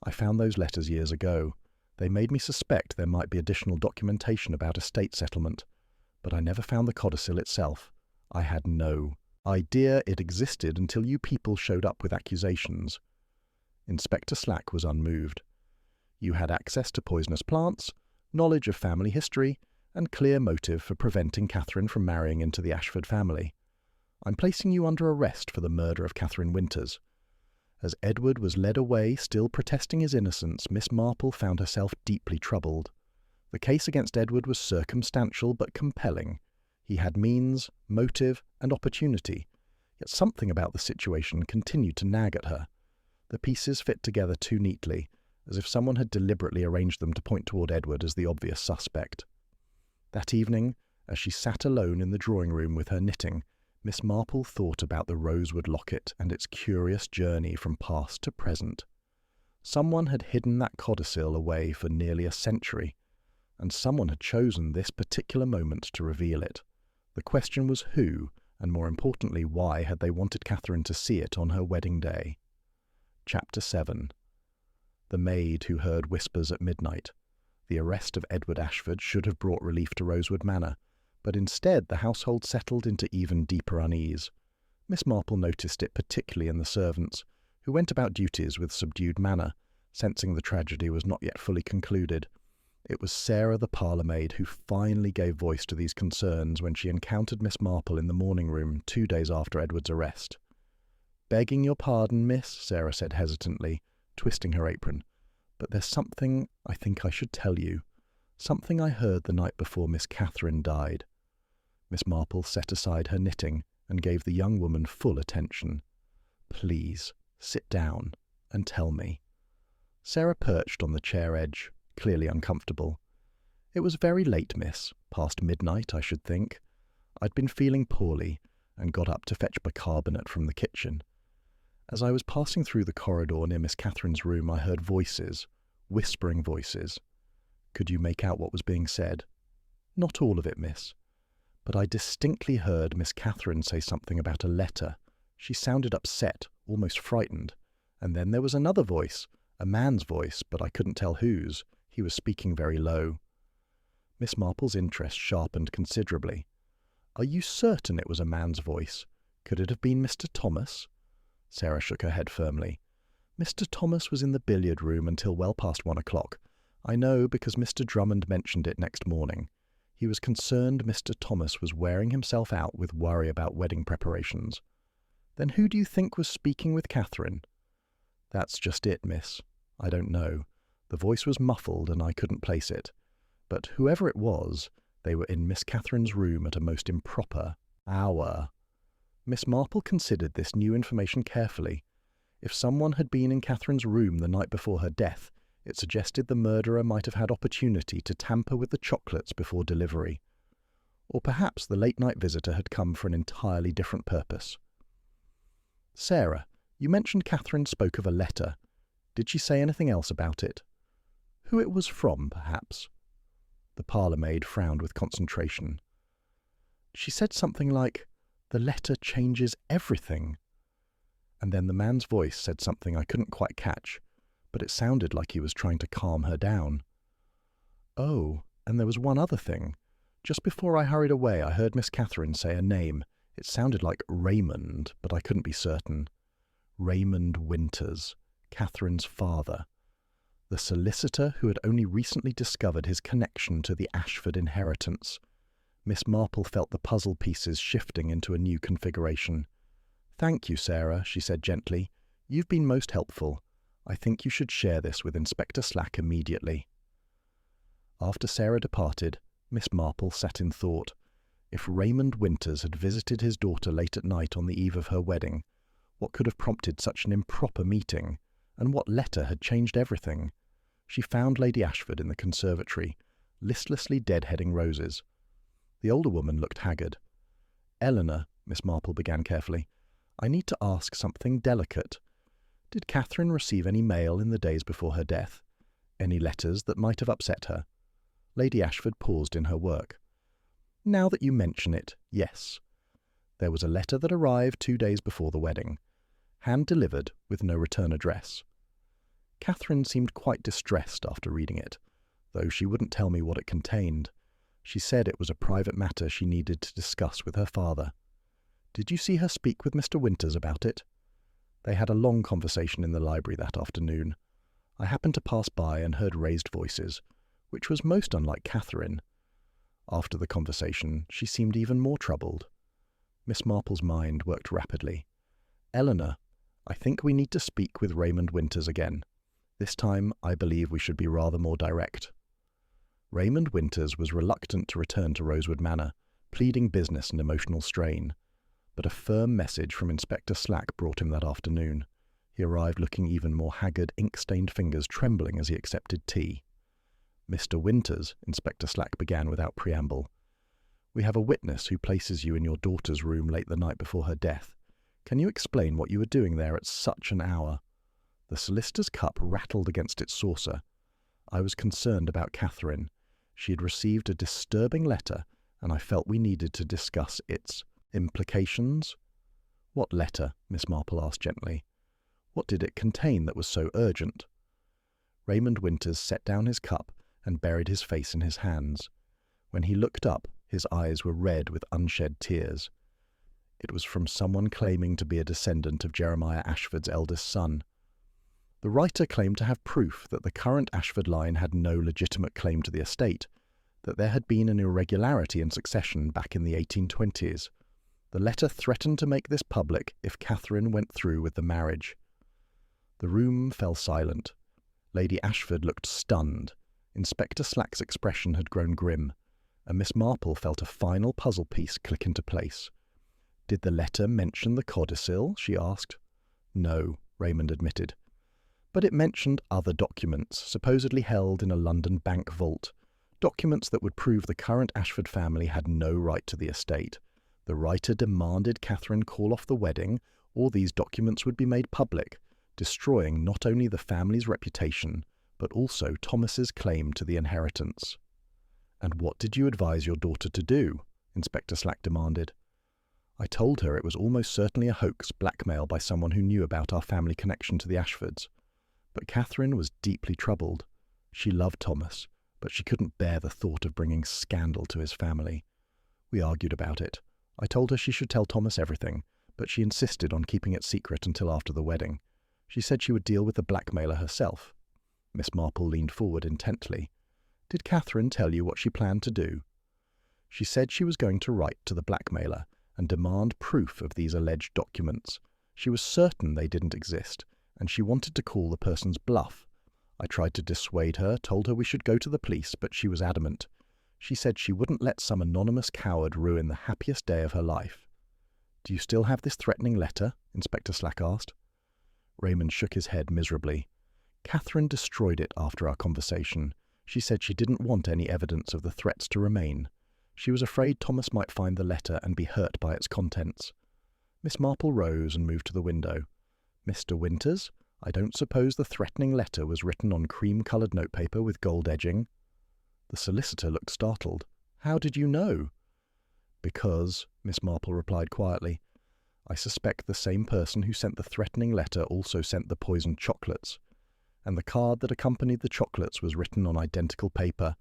I found those letters years ago. They made me suspect there might be additional documentation about estate settlement, but I never found the codicil itself. I had no idea it existed until you people showed up with accusations. Inspector Slack was unmoved. You had access to poisonous plants, knowledge of family history, and clear motive for preventing Catherine from marrying into the Ashford family. I'm placing you under arrest for the murder of Catherine Winters. As Edward was led away, still protesting his innocence, Miss Marple found herself deeply troubled. The case against Edward was circumstantial but compelling. He had means, motive, and opportunity, yet something about the situation continued to nag at her. The pieces fit together too neatly, as if someone had deliberately arranged them to point toward Edward as the obvious suspect. That evening, as she sat alone in the drawing-room with her knitting, Miss Marple thought about the Rosewood Locket and its curious journey from past to present. Someone had hidden that codicil away for nearly a century, and someone had chosen this particular moment to reveal it. The question was who, and more importantly, why had they wanted Catherine to see it on her wedding day? Chapter 7. The maid who heard whispers at midnight. The arrest of Edward Ashford should have brought relief to Rosewood Manor, but instead the household settled into even deeper unease. Miss Marple noticed it particularly in the servants, who went about duties with subdued manner, sensing the tragedy was not yet fully concluded. It was Sarah the parlour-maid who finally gave voice to these concerns when she encountered Miss Marple in the morning-room 2 days after Edward's arrest. "Begging your pardon, miss," Sarah said hesitantly, twisting her apron, "but there's something I think I should tell you. Something I heard the night before Miss Catherine died." Miss Marple set aside her knitting and gave the young woman full attention. "Please, sit down and tell me." Sarah perched on the chair edge, clearly uncomfortable. "It was very late, miss, past midnight, I should think. I'd been feeling poorly and got up to fetch bicarbonate from the kitchen. As I was passing through the corridor near Miss Catherine's room, I heard voices, whispering voices. Could you make out what was being said?" "Not all of it, miss. But I distinctly heard Miss Catherine say something about a letter. She sounded upset, almost frightened. And then there was another voice, a man's voice, but I couldn't tell whose. He was speaking very low." Miss Marple's interest sharpened considerably. "Are you certain it was a man's voice? Could it have been Mr. Thomas?" Sarah shook her head firmly. "Mr. Thomas was in the billiard room until well past 1 o'clock. I know because Mr. Drummond mentioned it next morning. He was concerned Mr. Thomas was wearing himself out with worry about wedding preparations." "Then who do you think was speaking with Catherine?" That's just it, miss. I don't know. The voice was muffled and I couldn't place it. But whoever it was, they were in Miss Catherine's room at a most improper hour. Miss Marple considered this new information carefully. If someone had been in Catherine's room the night before her death, it suggested the murderer might have had opportunity to tamper with the chocolates before delivery. Or perhaps the late-night visitor had come for an entirely different purpose. Sarah, you mentioned Catherine spoke of a letter. Did she say anything else about it? Who it was from, perhaps? The parlour-maid frowned with concentration. She said something like, "The letter changes everything." And then the man's voice said something I couldn't quite catch, but it sounded like he was trying to calm her down. Oh, and there was one other thing. Just before I hurried away, I heard Miss Catherine say a name. It sounded like Raymond, but I couldn't be certain. Raymond Winters, Catherine's father. The solicitor who had only recently discovered his connection to the Ashford inheritance. Miss Marple felt the puzzle pieces shifting into a new configuration. "Thank you, Sarah," she said gently. "You've been most helpful. I think you should share this with Inspector Slack immediately." After Sarah departed, Miss Marple sat in thought. If Raymond Winters had visited his daughter late at night on the eve of her wedding, what could have prompted such an improper meeting, and what letter had changed everything? She found Lady Ashford in the conservatory, listlessly deadheading roses. The older woman looked haggard. "Eleanor," Miss Marple began carefully, "I need to ask something delicate. Did Catherine receive any mail in the days before her death? Any letters that might have upset her?" Lady Ashford paused in her work. "Now that you mention it, yes. There was a letter that arrived 2 days before the wedding, hand-delivered with no return address. Catherine seemed quite distressed after reading it, though she wouldn't tell me what it contained. She said it was a private matter she needed to discuss with her father. Did you see her speak with Mr. Winters about it?" They had a long conversation in the library that afternoon. I happened to pass by and heard raised voices, which was most unlike Catherine. After the conversation, she seemed even more troubled. Miss Marple's mind worked rapidly. "Eleanor, I think we need to speak with Raymond Winters again. This time, I believe we should be rather more direct." Raymond Winters was reluctant to return to Rosewood Manor, pleading business and emotional strain. But a firm message from Inspector Slack brought him that afternoon. He arrived looking even more haggard, ink-stained fingers trembling as he accepted tea. "Mr. Winters," Inspector Slack began without preamble, "we have a witness who places you in your daughter's room late the night before her death. Can you explain what you were doing there at such an hour?" The solicitor's cup rattled against its saucer. I was concerned about Catherine. She had received a disturbing letter, and I felt we needed to discuss its implications. "What letter?" Miss Marple asked gently. "What did it contain that was so urgent?" Raymond Winters set down his cup and buried his face in his hands. When he looked up, his eyes were red with unshed tears. It was from someone claiming to be a descendant of Jeremiah Ashford's eldest son. The writer claimed to have proof that the current Ashford line had no legitimate claim to the estate, that there had been an irregularity in succession back in the 1820s. The letter threatened to make this public if Catherine went through with the marriage. The room fell silent. Lady Ashford looked stunned. Inspector Slack's expression had grown grim, and Miss Marple felt a final puzzle piece click into place. "Did the letter mention the codicil?" she asked. "No," Raymond admitted. "But it mentioned other documents, supposedly held in a London bank vault, documents that would prove the current Ashford family had no right to the estate. The writer demanded Catherine call off the wedding, or these documents would be made public, destroying not only the family's reputation, but also Thomas's claim to the inheritance." "And what did you advise your daughter to do?" Inspector Slack demanded. "I told her it was almost certainly a hoax, blackmail by someone who knew about our family connection to the Ashfords. But Catherine was deeply troubled. She loved Thomas, but she couldn't bear the thought of bringing scandal to his family. We argued about it. I told her she should tell Thomas everything, but she insisted on keeping it secret until after the wedding. She said she would deal with the blackmailer herself." Miss Marple leaned forward intently. "Did Catherine tell you what she planned to do?" "She said she was going to write to the blackmailer and demand proof of these alleged documents. She was certain they didn't exist, and she wanted to call the person's bluff. I tried to dissuade her, told her we should go to the police, but she was adamant. She said she wouldn't let some anonymous coward ruin the happiest day of her life. "Do you still have this threatening letter?" Inspector Slack asked. Raymond shook his head miserably. "Catherine destroyed it after our conversation. She said she didn't want any evidence of the threats to remain. She was afraid Thomas might find the letter and be hurt by its contents." Miss Marple rose and moved to the window. "Mr. Winters, I don't suppose the threatening letter was written on cream-coloured notepaper with gold edging?" The solicitor looked startled. "How did you know?" "Because," Miss Marple replied quietly, "I suspect the same person who sent the threatening letter also sent the poisoned chocolates. And the card that accompanied the chocolates was written on identical paper.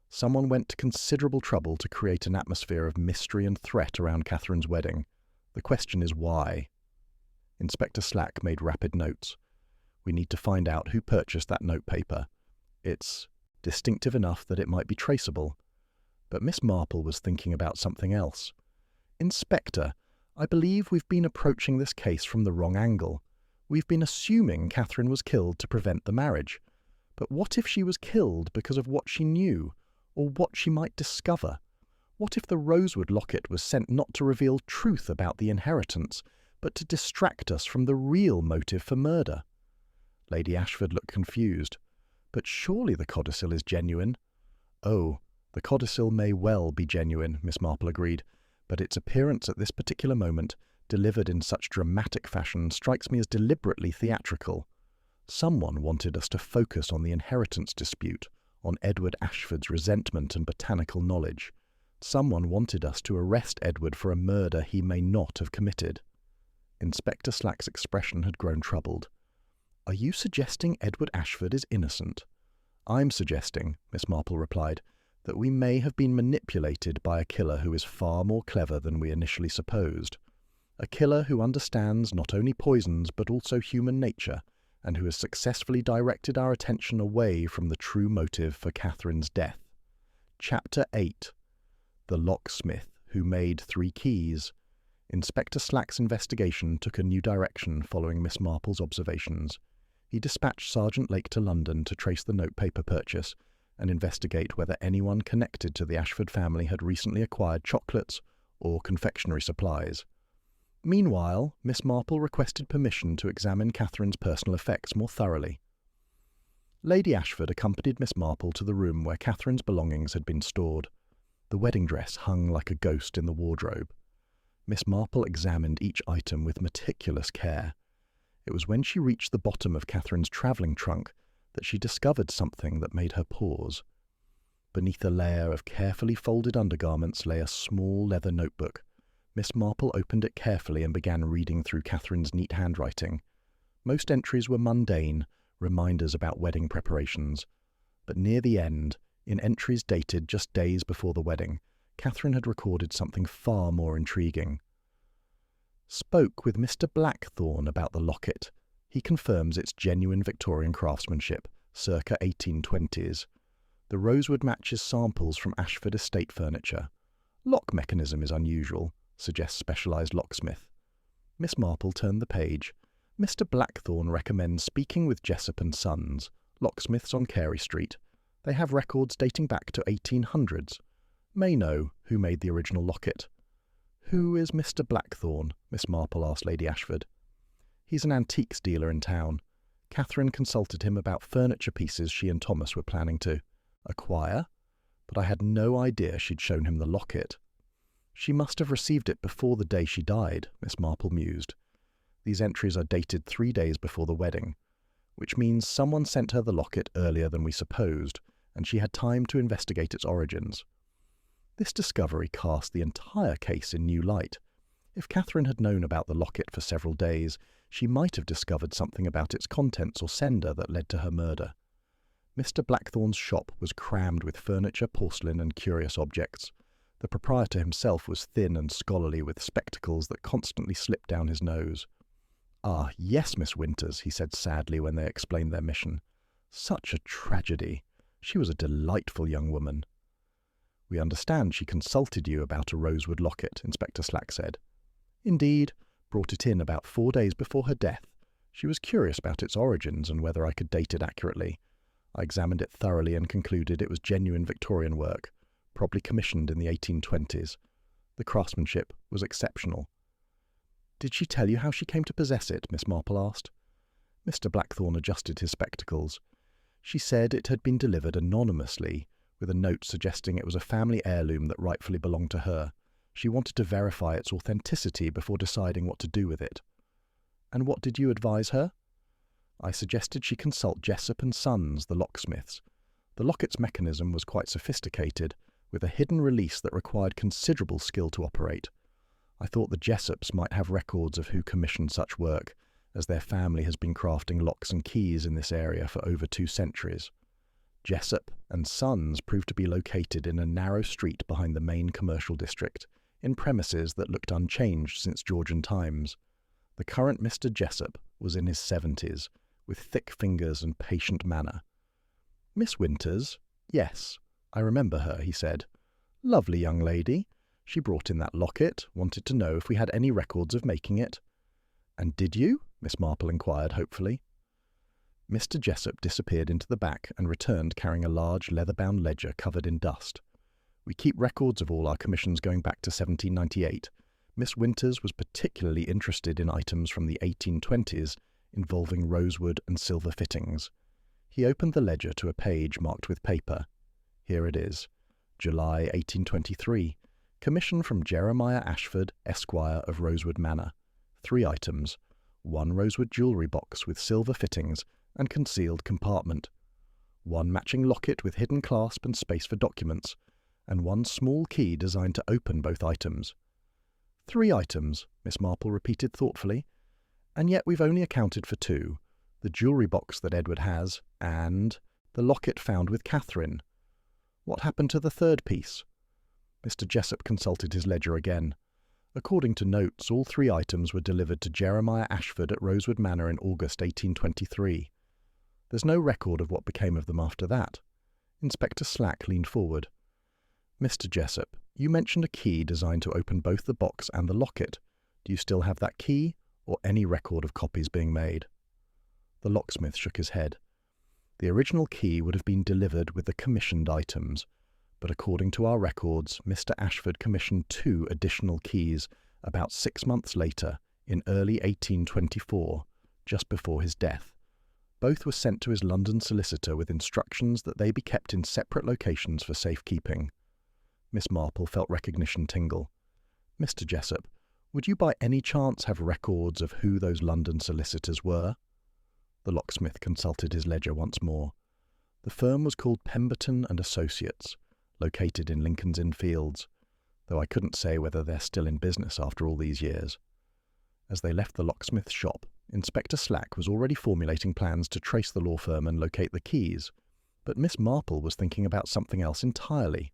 Someone went to considerable trouble to create an atmosphere of mystery and threat around Catherine's wedding. The question is why?" Inspector Slack made rapid notes. "We need to find out who purchased that notepaper. It's distinctive enough that it might be traceable." But Miss Marple was thinking about something else. "Inspector, I believe we've been approaching this case from the wrong angle. We've been assuming Catherine was killed to prevent the marriage. But what if she was killed because of what she knew, or what she might discover? What if the Rosewood Locket was sent not to reveal truth about the inheritance, but to distract us from the real motive for murder?" Lady Ashford looked confused. "But surely the codicil is genuine." "Oh, the codicil may well be genuine," Miss Marple agreed, "but its appearance at this particular moment, delivered in such dramatic fashion, strikes me as deliberately theatrical. Someone wanted us to focus on the inheritance dispute, on Edward Ashford's resentment and botanical knowledge. Someone wanted us to arrest Edward for a murder he may not have committed." Inspector Slack's expression had grown troubled. "Are you suggesting Edward Ashford is innocent?" "I'm suggesting," Miss Marple replied, "that we may have been manipulated by a killer who is far more clever than we initially supposed. A killer who understands not only poisons but also human nature, and who has successfully directed our attention away from the true motive for Catherine's death." Chapter 8. The Locksmith Who Made 3 Keys. Inspector Slack's investigation took a new direction following Miss Marple's observations. He dispatched Sergeant Lake to London to trace the notepaper purchase and investigate whether anyone connected to the Ashford family had recently acquired chocolates or confectionery supplies. Meanwhile, Miss Marple requested permission to examine Catherine's personal effects more thoroughly. Lady Ashford accompanied Miss Marple to the room where Catherine's belongings had been stored. The wedding dress hung like a ghost in the wardrobe. Miss Marple examined each item with meticulous care. It was when she reached the bottom of Catherine's travelling trunk that she discovered something that made her pause. Beneath a layer of carefully folded undergarments lay a small leather notebook. Miss Marple opened it carefully and began reading through Catherine's neat handwriting. Most entries were mundane, reminders about wedding preparations. But near the end, in entries dated just days before the wedding, Catherine had recorded something far more intriguing. "Spoke with Mr. Blackthorne about the locket. He confirms it's genuine Victorian craftsmanship, circa 1820s. The rosewood matches samples from Ashford estate furniture. Lock mechanism is unusual, suggests specialised locksmith." Miss Marple turned the page. "Mr. Blackthorne recommends speaking with Jessup and Sons, locksmiths on Carey Street. They have records dating back to 1800s. May know who made the original locket." "Who is Mr. Blackthorne?" Miss Marple asked Lady Ashford. "He's an antiques dealer in town. Catherine consulted him about furniture pieces she and Thomas were planning to acquire, but I had no idea she'd shown him the locket." "She must have received it before the day she died," Miss Marple mused. "These entries are dated 3 days before the wedding, which means someone sent her the locket earlier than we supposed, and she had time to investigate its origins. This discovery cast the entire case in new light. If Catherine had known about the locket for several days, she might have discovered something about its contents or sender that led to her murder. Mr. Blackthorne's shop was crammed with furniture, porcelain, and curious objects. The proprietor himself was thin and scholarly, with spectacles that constantly slipped down his nose. "Ah, yes, Miss Winters," he said sadly when they explained their mission. "Such a tragedy. She was a delightful young woman." "We understand she consulted you about a rosewood locket," Inspector Slack said. "Indeed, brought it in about 4 days before her death. She was curious about its origins and whether I could date it accurately. I examined it thoroughly and concluded it was genuine Victorian work, probably commissioned in the 1820s. The craftsmanship was exceptional. "Did she tell you how she came to possess it?" Miss Marple asked. Mr. Blackthorne adjusted his spectacles. "She said it had been delivered anonymously, with a note suggesting it was a family heirloom that rightfully belonged to her. She wanted to verify its authenticity before deciding what to do with it." "And what did you advise her?" "I suggested she consult Jessop and Sons, the locksmiths. The locket's mechanism was quite sophisticated, with a hidden release that required considerable skill to operate. I thought the Jessops might have records of who commissioned such work, as their family has been crafting locks and keys in this area for over 2 centuries. Jessop and Sons proved to be located in a narrow street behind the main commercial district, in premises that looked unchanged since Georgian times. The current Mr. Jessop was in his 70s, with thick fingers and patient manner. "Miss Winters? Yes, I remember her," he said. "Lovely young lady. She brought in that locket, wanted to know if we had any records of making it." "And did you?" Miss Marple inquired hopefully. Mr. Jessop disappeared into the back and returned carrying a large leather-bound ledger covered in dust. "We keep records of all our commissions going back to 1798. Miss Winters was particularly interested in items from the 1820s involving rosewood and silver fittings." He opened the ledger to a page marked with paper. "Here it is. July 1823. Commission from Jeremiah Ashford, Esquire of Rosewood Manor. 3 items. 1 rosewood jewellery box with silver fittings and concealed compartment. 1 matching locket with hidden clasp and space for documents. And 1 small key designed to open both items." "3 items," Miss Marple repeated thoughtfully. "And yet we've only accounted for 2. The jewellery box that Edward has, and the locket found with Catherine. What happened to the 3rd piece?" Mr. Jessop consulted his ledger again. "According to notes, all 3 items were delivered to Jeremiah Ashford at Rosewood Manor in August 1823. There's no record of what became of them after that." Inspector Slack leaned forward. "Mr. Jessop, you mentioned a key designed to open both the box and the locket. Do you still have that key, or any record of copies being made?" The locksmith shook his head. "The original key would have been delivered with the commissioned items, but according to our records, Mr. Ashford commissioned 2 additional keys about 6 months later, in early 1824, just before his death. Both were sent to his London solicitor with instructions that they be kept in separate locations for safekeeping." Miss Marple felt recognition tingle. "Mr. Jessop, would you by any chance have records of who those London solicitors were?" The locksmith consulted his ledger once more. "The firm was called Pemberton and Associates, located in Lincoln's Inn Fields, though I couldn't say whether they're still in business after all these years." As they left the locksmith's shop, Inspector Slack was already formulating plans to trace the law firm and locate the keys, but Miss Marple was thinking about something else entirely.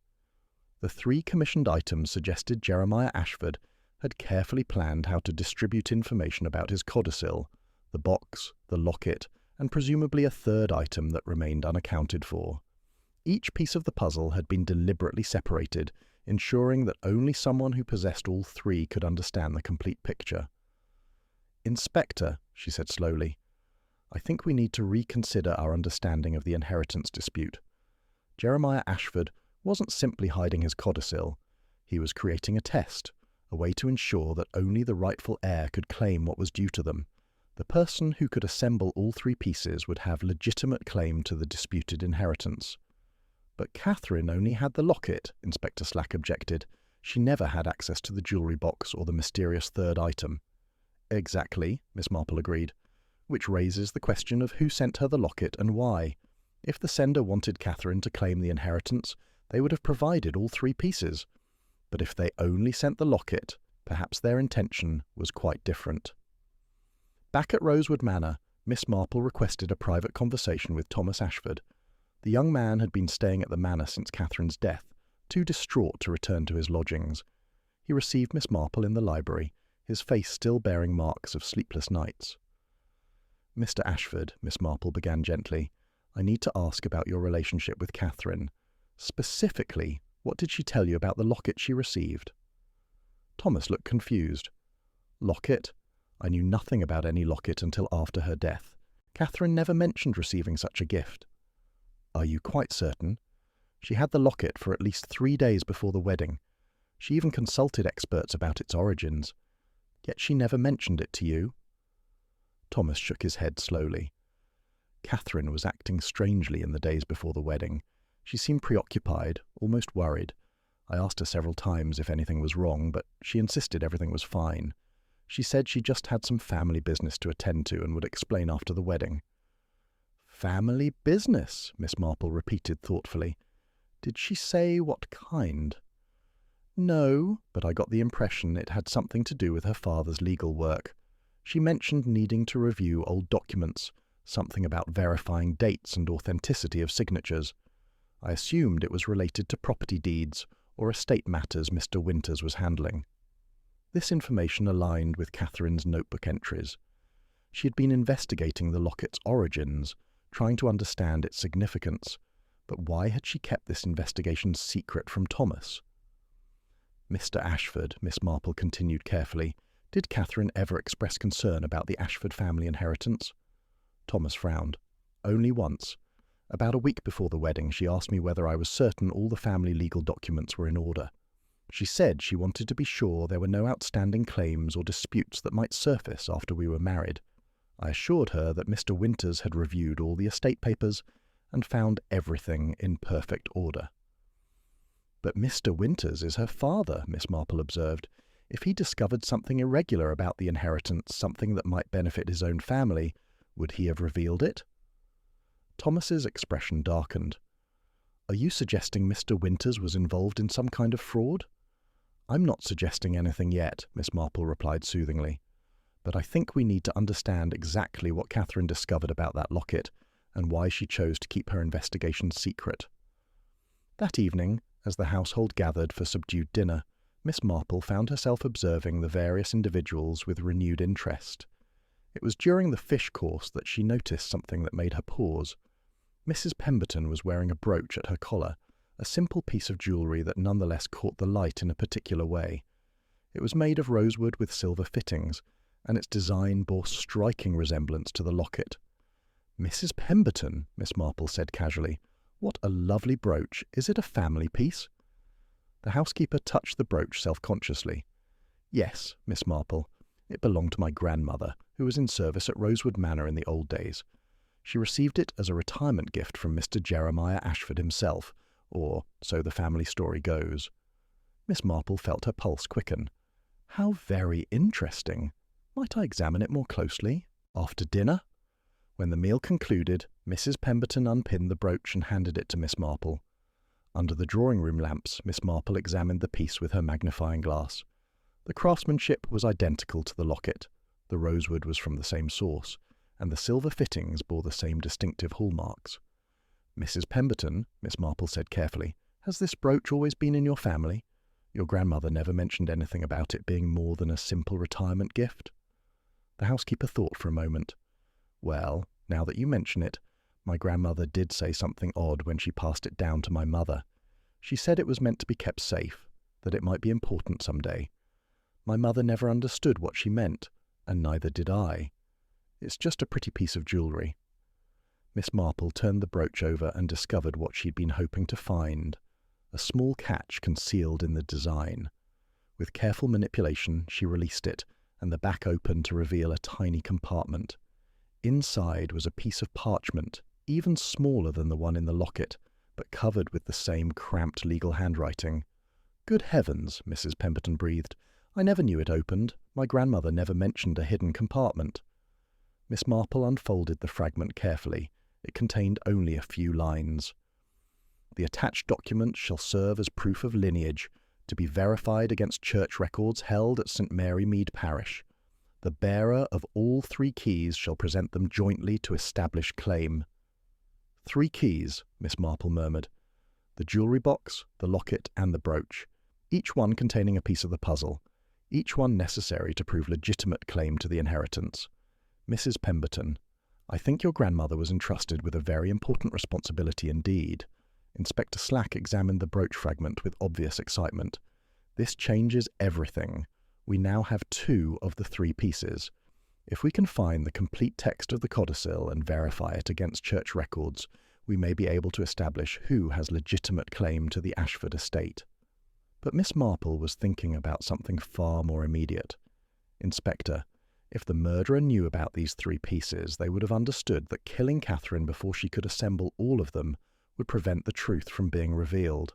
The 3 commissioned items suggested Jeremiah Ashford had carefully planned how to distribute information about his codicil, the box, the locket, and presumably a 3rd item that remained unaccounted for. Each piece of the puzzle had been deliberately separated, ensuring that only someone who possessed all 3 could understand the complete picture. "Inspector," she said slowly, "I think we need to reconsider our understanding of the inheritance dispute. Jeremiah Ashford wasn't simply hiding his codicil. He was creating a test, a way to ensure that only the rightful heir could claim what was due to them. The person who could assemble all 3 pieces would have legitimate claim to the disputed inheritance." "But Catherine only had the locket," Inspector Slack objected. "She never had access to the jewellery box or the mysterious 3rd item." "Exactly," Miss Marple agreed, "which raises the question of who sent her the locket and why. If the sender wanted Catherine to claim the inheritance, they would have provided all 3 pieces. But if they only sent the locket, perhaps their intention was quite different." Back at Rosewood Manor, Miss Marple requested a private conversation with Thomas Ashford. The young man had been staying at the manor since Catherine's death, too distraught to return to his lodgings. He received Miss Marple in the library, his face still bearing marks of sleepless nights. "Mr. Ashford," Miss Marple began gently, "I need to ask about your relationship with Catherine. Specifically, what did she tell you about the locket she received?" Thomas looked confused. "Locket? I knew nothing about any locket until after her death. Catherine never mentioned receiving such a gift. Are you quite certain? She had the locket for at least 3 days before the wedding. She even consulted experts about its origins. Yet she never mentioned it to you. Thomas shook his head slowly. Catherine was acting strangely in the days before the wedding. She seemed preoccupied, almost worried. I asked her several times if anything was wrong, but she insisted everything was fine. She said she just had some family business to attend to and would explain after the wedding. Family business, Miss Marple repeated thoughtfully. Did she say what kind? No, but I got the impression it had something to do with her father's legal work. She mentioned needing to review old documents, something about verifying dates and authenticity of signatures. I assumed it was related to property deeds or estate matters Mr. Winters was handling. This information aligned with Catherine's notebook entries. She had been investigating the locket's origins, trying to understand its significance. But why had she kept this investigation secret from Thomas? Mr. Ashford, Miss Marple continued carefully, did Catherine ever express concern about the Ashford family inheritance? Thomas frowned. Only once. About a week before the wedding, she asked me whether I was certain all the family legal documents were in order. She said she wanted to be sure there were no outstanding claims or disputes that might surface after we were married. I assured her that Mr. Winters had reviewed all the estate papers and found everything in perfect order. But Mr. Winters is her father, Miss Marple observed. If he discovered something irregular about the inheritance, something that might benefit his own family, would he have revealed it? Thomas's expression darkened. Are you suggesting Mr. Winters was involved in some kind of fraud? I'm not suggesting anything yet, Miss Marple replied soothingly. But I think we need to understand exactly what Catherine discovered about that locket and why she chose to keep her investigation secret. That evening, as the household gathered for subdued dinner, Miss Marple found herself observing the various individuals with renewed interest. It was during the fish course that she noticed something that made her pause. Mrs. Pemberton was wearing a brooch at her collar, a simple piece of jewellery that nonetheless caught the light in a particular way. It was made of rosewood with silver fittings, and its design bore striking resemblance to the locket. Mrs. Pemberton, Miss Marple said casually, what a lovely brooch. Is it a family piece? The housekeeper touched the brooch self-consciously. Yes, Miss Marple. It belonged to my grandmother, who was in service at Rosewood Manor in the old days. She received it as a retirement gift from Mr. Jeremiah Ashford himself, or so the family story goes. Miss Marple felt her pulse quicken. How very interesting. Might I examine it more closely? After dinner? When the meal concluded, Mrs. Pemberton unpinned the brooch and handed it to Miss Marple. Under the drawing-room lamps, Miss Marple examined the piece with her magnifying glass. The craftsmanship was identical to the locket. The rosewood was from the same source, and the silver fittings bore the same distinctive hallmarks. Mrs. Pemberton, Miss Marple said carefully, has this brooch always been in your family? Your grandmother never mentioned anything about it being more than a simple retirement gift. The housekeeper thought for a moment. Well, now that you mention it, my grandmother did say something odd when she passed it down to my mother. She said it was meant to be kept safe, that it might be important some day. My mother never understood what she meant, and neither did I. It's just a pretty piece of jewellery. Miss Marple turned the brooch over and discovered what she'd been hoping to find, a small catch concealed in the design. With careful manipulation, she released it, and the back opened to reveal a tiny compartment. Inside was a piece of parchment, even smaller than the one in the locket, but covered with the same cramped legal handwriting. Good heavens, Mrs. Pemberton breathed. I never knew it opened. My grandmother never mentioned a hidden compartment. Miss Marple unfolded the fragment carefully. It contained only a few lines. The attached document shall serve as proof of lineage, to be verified against church records held at St. Mary Mead Parish. The bearer of all 3 keys shall present them jointly to establish claim. 3 keys, Miss Marple murmured. The jewellery box, the locket, and the brooch, each one containing a piece of the puzzle, each one necessary to prove legitimate claim to the inheritance. Mrs. Pemberton, I think your grandmother was entrusted with a very important responsibility indeed. Inspector Slack examined the brooch fragment with obvious excitement. This changes everything. We now have 2 of the 3 pieces. If we can find the complete text of the codicil and verify it against church records, we may be able to establish who has legitimate claim to the Ashford estate. But Miss Marple was thinking about something far more immediate. Inspector, if the murderer knew about these 3 pieces, they would have understood that killing Catherine before she could assemble all of them would prevent the truth from being revealed.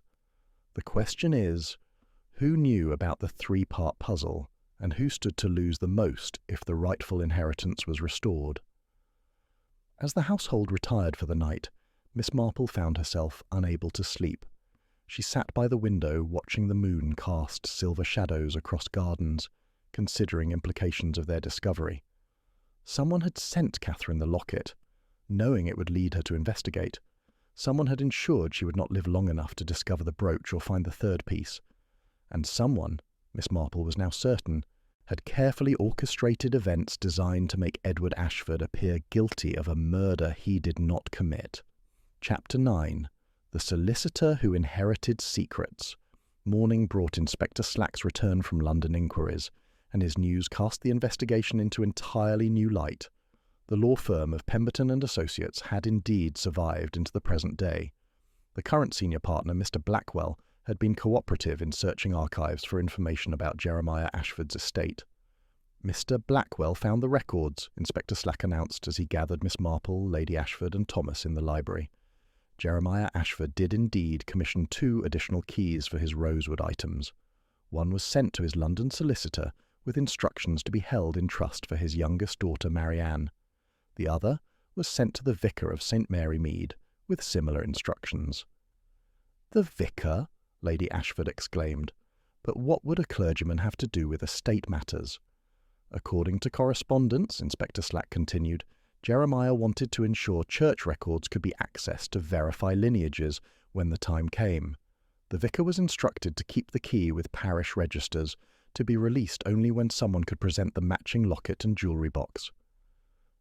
The question is, who knew about the 3-part puzzle, and who stood to lose the most if the rightful inheritance was restored? As the household retired for the night, Miss Marple found herself unable to sleep. She sat by the window watching the moon cast silver shadows across gardens, considering implications of their discovery. Someone had sent Catherine the locket, knowing it would lead her to investigate. Someone had ensured she would not live long enough to discover the brooch or find the 3rd piece. And someone, Miss Marple was now certain, had carefully orchestrated events designed to make Edward Ashford appear guilty of a murder he did not commit. Chapter 9. The Solicitor Who Inherited Secrets. Morning brought Inspector Slack's return from London inquiries, and his news cast the investigation into entirely new light. The law firm of Pemberton and Associates had indeed survived into the present day. The current senior partner, Mr. Blackwell, had been cooperative in searching archives for information about Jeremiah Ashford's estate. Mr. Blackwell found the records, Inspector Slack announced as he gathered Miss Marple, Lady Ashford and Thomas in the library. Jeremiah Ashford did indeed commission 2 additional keys for his Rosewood items. One was sent to his London solicitor with instructions to be held in trust for his youngest daughter Marianne. The other was sent to the vicar of St. Mary Mead with similar instructions. "The vicar?" Lady Ashford exclaimed. "But what would a clergyman have to do with estate matters?" According to correspondence, Inspector Slack continued, Jeremiah wanted to ensure church records could be accessed to verify lineages when the time came. The vicar was instructed to keep the key with parish registers, to be released only when someone could present the matching locket and jewellery box.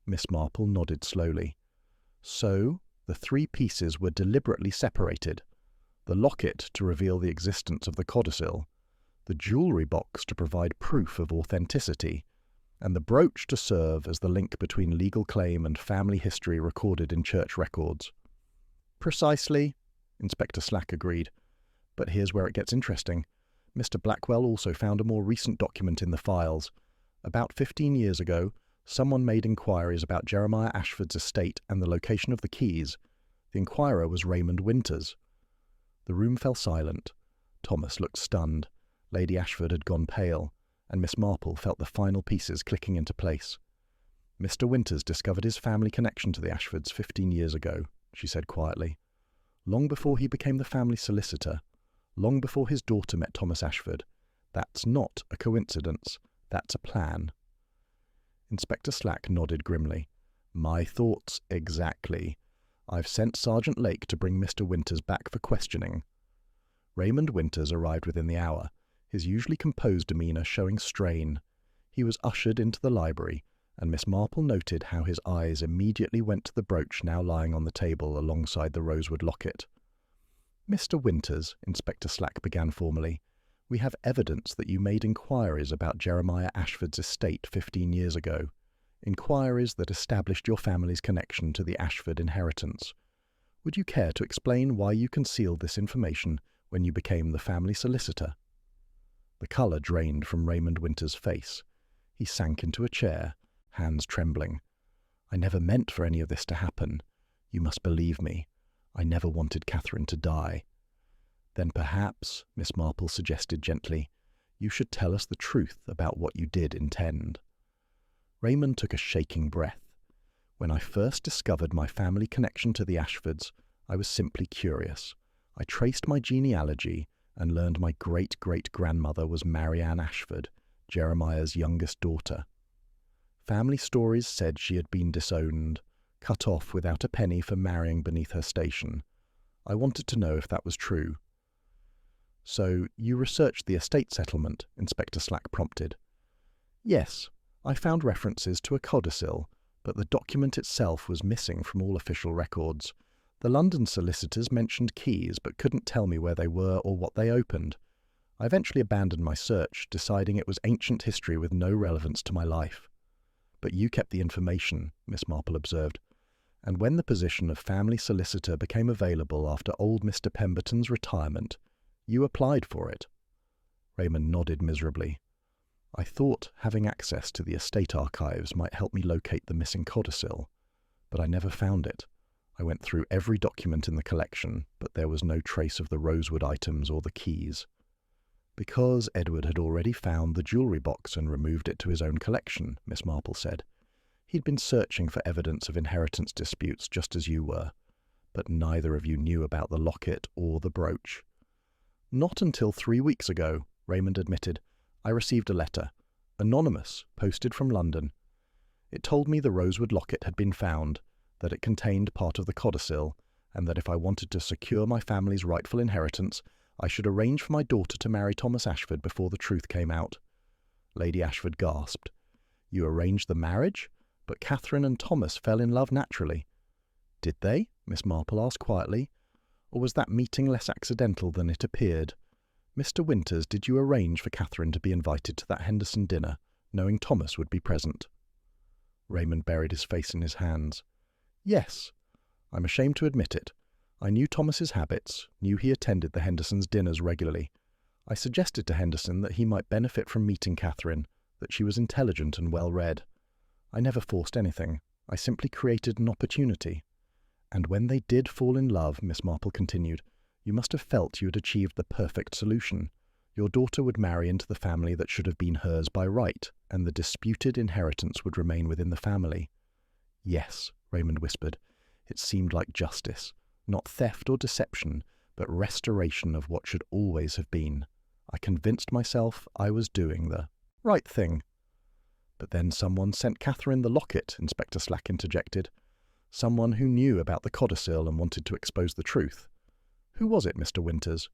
Miss Marple nodded slowly. So, the 3 pieces were deliberately separated. The locket to reveal the existence of the codicil, the jewellery box to provide proof of authenticity, and the brooch to serve as the link between legal claim and family history recorded in church records. "Precisely," Inspector Slack agreed. "But here's where it gets interesting. Mr. Blackwell also found a more recent document in the files. About 15 years ago, someone made inquiries about Jeremiah Ashford's estate and the location of the keys. The inquirer was Raymond Winters." The room fell silent. Thomas looked stunned. Lady Ashford had gone pale, and Miss Marple felt the final pieces clicking into place. "Mr. Winters discovered his family connection to the Ashfords 15 years ago," she said quietly. "Long before he became the family solicitor. Long before his daughter met Thomas Ashford. That's not a coincidence. That's a plan." Inspector Slack nodded grimly. "My thoughts exactly. I've sent Sergeant Lake to bring Mr. Winters back for questioning." Raymond Winters arrived within the hour, his usually composed demeanour showing strain. He was ushered into the library, and Miss Marple noted how his eyes immediately went to the brooch now lying on the table alongside the Rosewood Locket. "Mr. Winters," Inspector Slack began formally, "we have evidence that you made inquiries about Jeremiah Ashford's estate 15 years ago. Inquiries that established your family's connection to the Ashford inheritance. Would you care to explain why you concealed this information when you became the family solicitor?" The colour drained from Raymond Winters' face. He sank into a chair, hands trembling. "I never meant for any of this to happen. You must believe me. I never wanted Catherine to die." "Then perhaps," Miss Marple suggested gently, "you should tell us the truth about what you did intend." Raymond took a shaking breath. "When I first discovered my family connection to the Ashfords, I was simply curious. I traced my genealogy and learned my great-great-grandmother was Marianne Ashford, Jeremiah's youngest daughter. Family stories said she had been disowned, cut off without a penny for marrying beneath her station. I wanted to know if that was true." "So you researched the estate settlement?" Inspector Slack prompted. "Yes. I found references to a codicil, but the document itself was missing from all official records. The London solicitors mentioned keys, but couldn't tell me where they were or what they opened. I eventually abandoned my search, deciding it was ancient history with no relevance to my life." But you kept the information, Miss Marple observed. And when the position of family solicitor became available after old Mr. Pemberton's retirement, you applied for it. Raymond nodded miserably. I thought having access to the estate archives might help me locate the missing codicil, but I never found it. I went through every document in the collection, but there was no trace of the rosewood items or the keys. Because Edward had already found the jewellery box and removed it to his own collection, Miss Marple said. He'd been searching for evidence of inheritance disputes just as you were, but neither of you knew about the locket or the brooch. Not until 3 weeks ago, Raymond admitted, I received a letter, anonymous, posted from London. It told me the rosewood locket had been found, that it contained part of the codicil, and that if I wanted to secure my family's rightful inheritance, I should arrange for my daughter to marry Thomas Ashford before the truth came out. Lady Ashford gasped. You arranged the marriage? But Catherine and Thomas fell in love naturally. Did they? Miss Marple asked quietly. Or was that meeting less accidental than it appeared? Mr. Winters, did you arrange for Catherine to be invited to that Henderson dinner, knowing Thomas would be present? Raymond buried his face in his hands. Yes. I'm ashamed to admit it. I knew Thomas's habits, knew he attended the Hendersons' dinners regularly. I suggested to Henderson that he might benefit from meeting Catherine, that she was intelligent and well-read. I never forced anything. I simply created an opportunity. And when they did fall in love, Miss Marple continued, you must have felt you had achieved the perfect solution. Your daughter would marry into the family that should have been hers by right, and the disputed inheritance would remain within the family. Yes, Raymond whispered. It seemed like justice. Not theft or deception, but restoration of what should always have been. I convinced myself I was doing the right thing. But then someone sent Catherine the locket, Inspector Slack interjected. Someone who knew about the codicil and wanted to expose the truth. Who was it, Mr. Winters?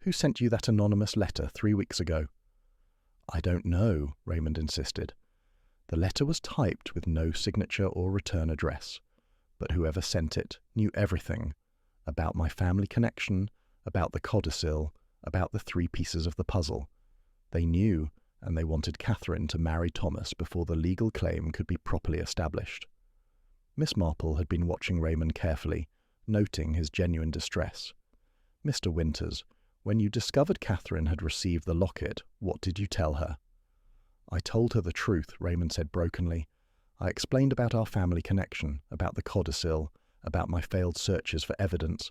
Who sent you that anonymous letter 3 weeks ago? I don't know, Raymond insisted. The letter was typed with no signature or return address, but whoever sent it knew everything about my family connection, about the codicil, about the 3 pieces of the puzzle. They knew, and they wanted Catherine to marry Thomas before the legal claim could be properly established. Miss Marple had been watching Raymond carefully, noting his genuine distress. Mr. Winters, when you discovered Catherine had received the locket, what did you tell her? I told her the truth, Raymond said brokenly. I explained about our family connection, about the codicil, about my failed searches for evidence.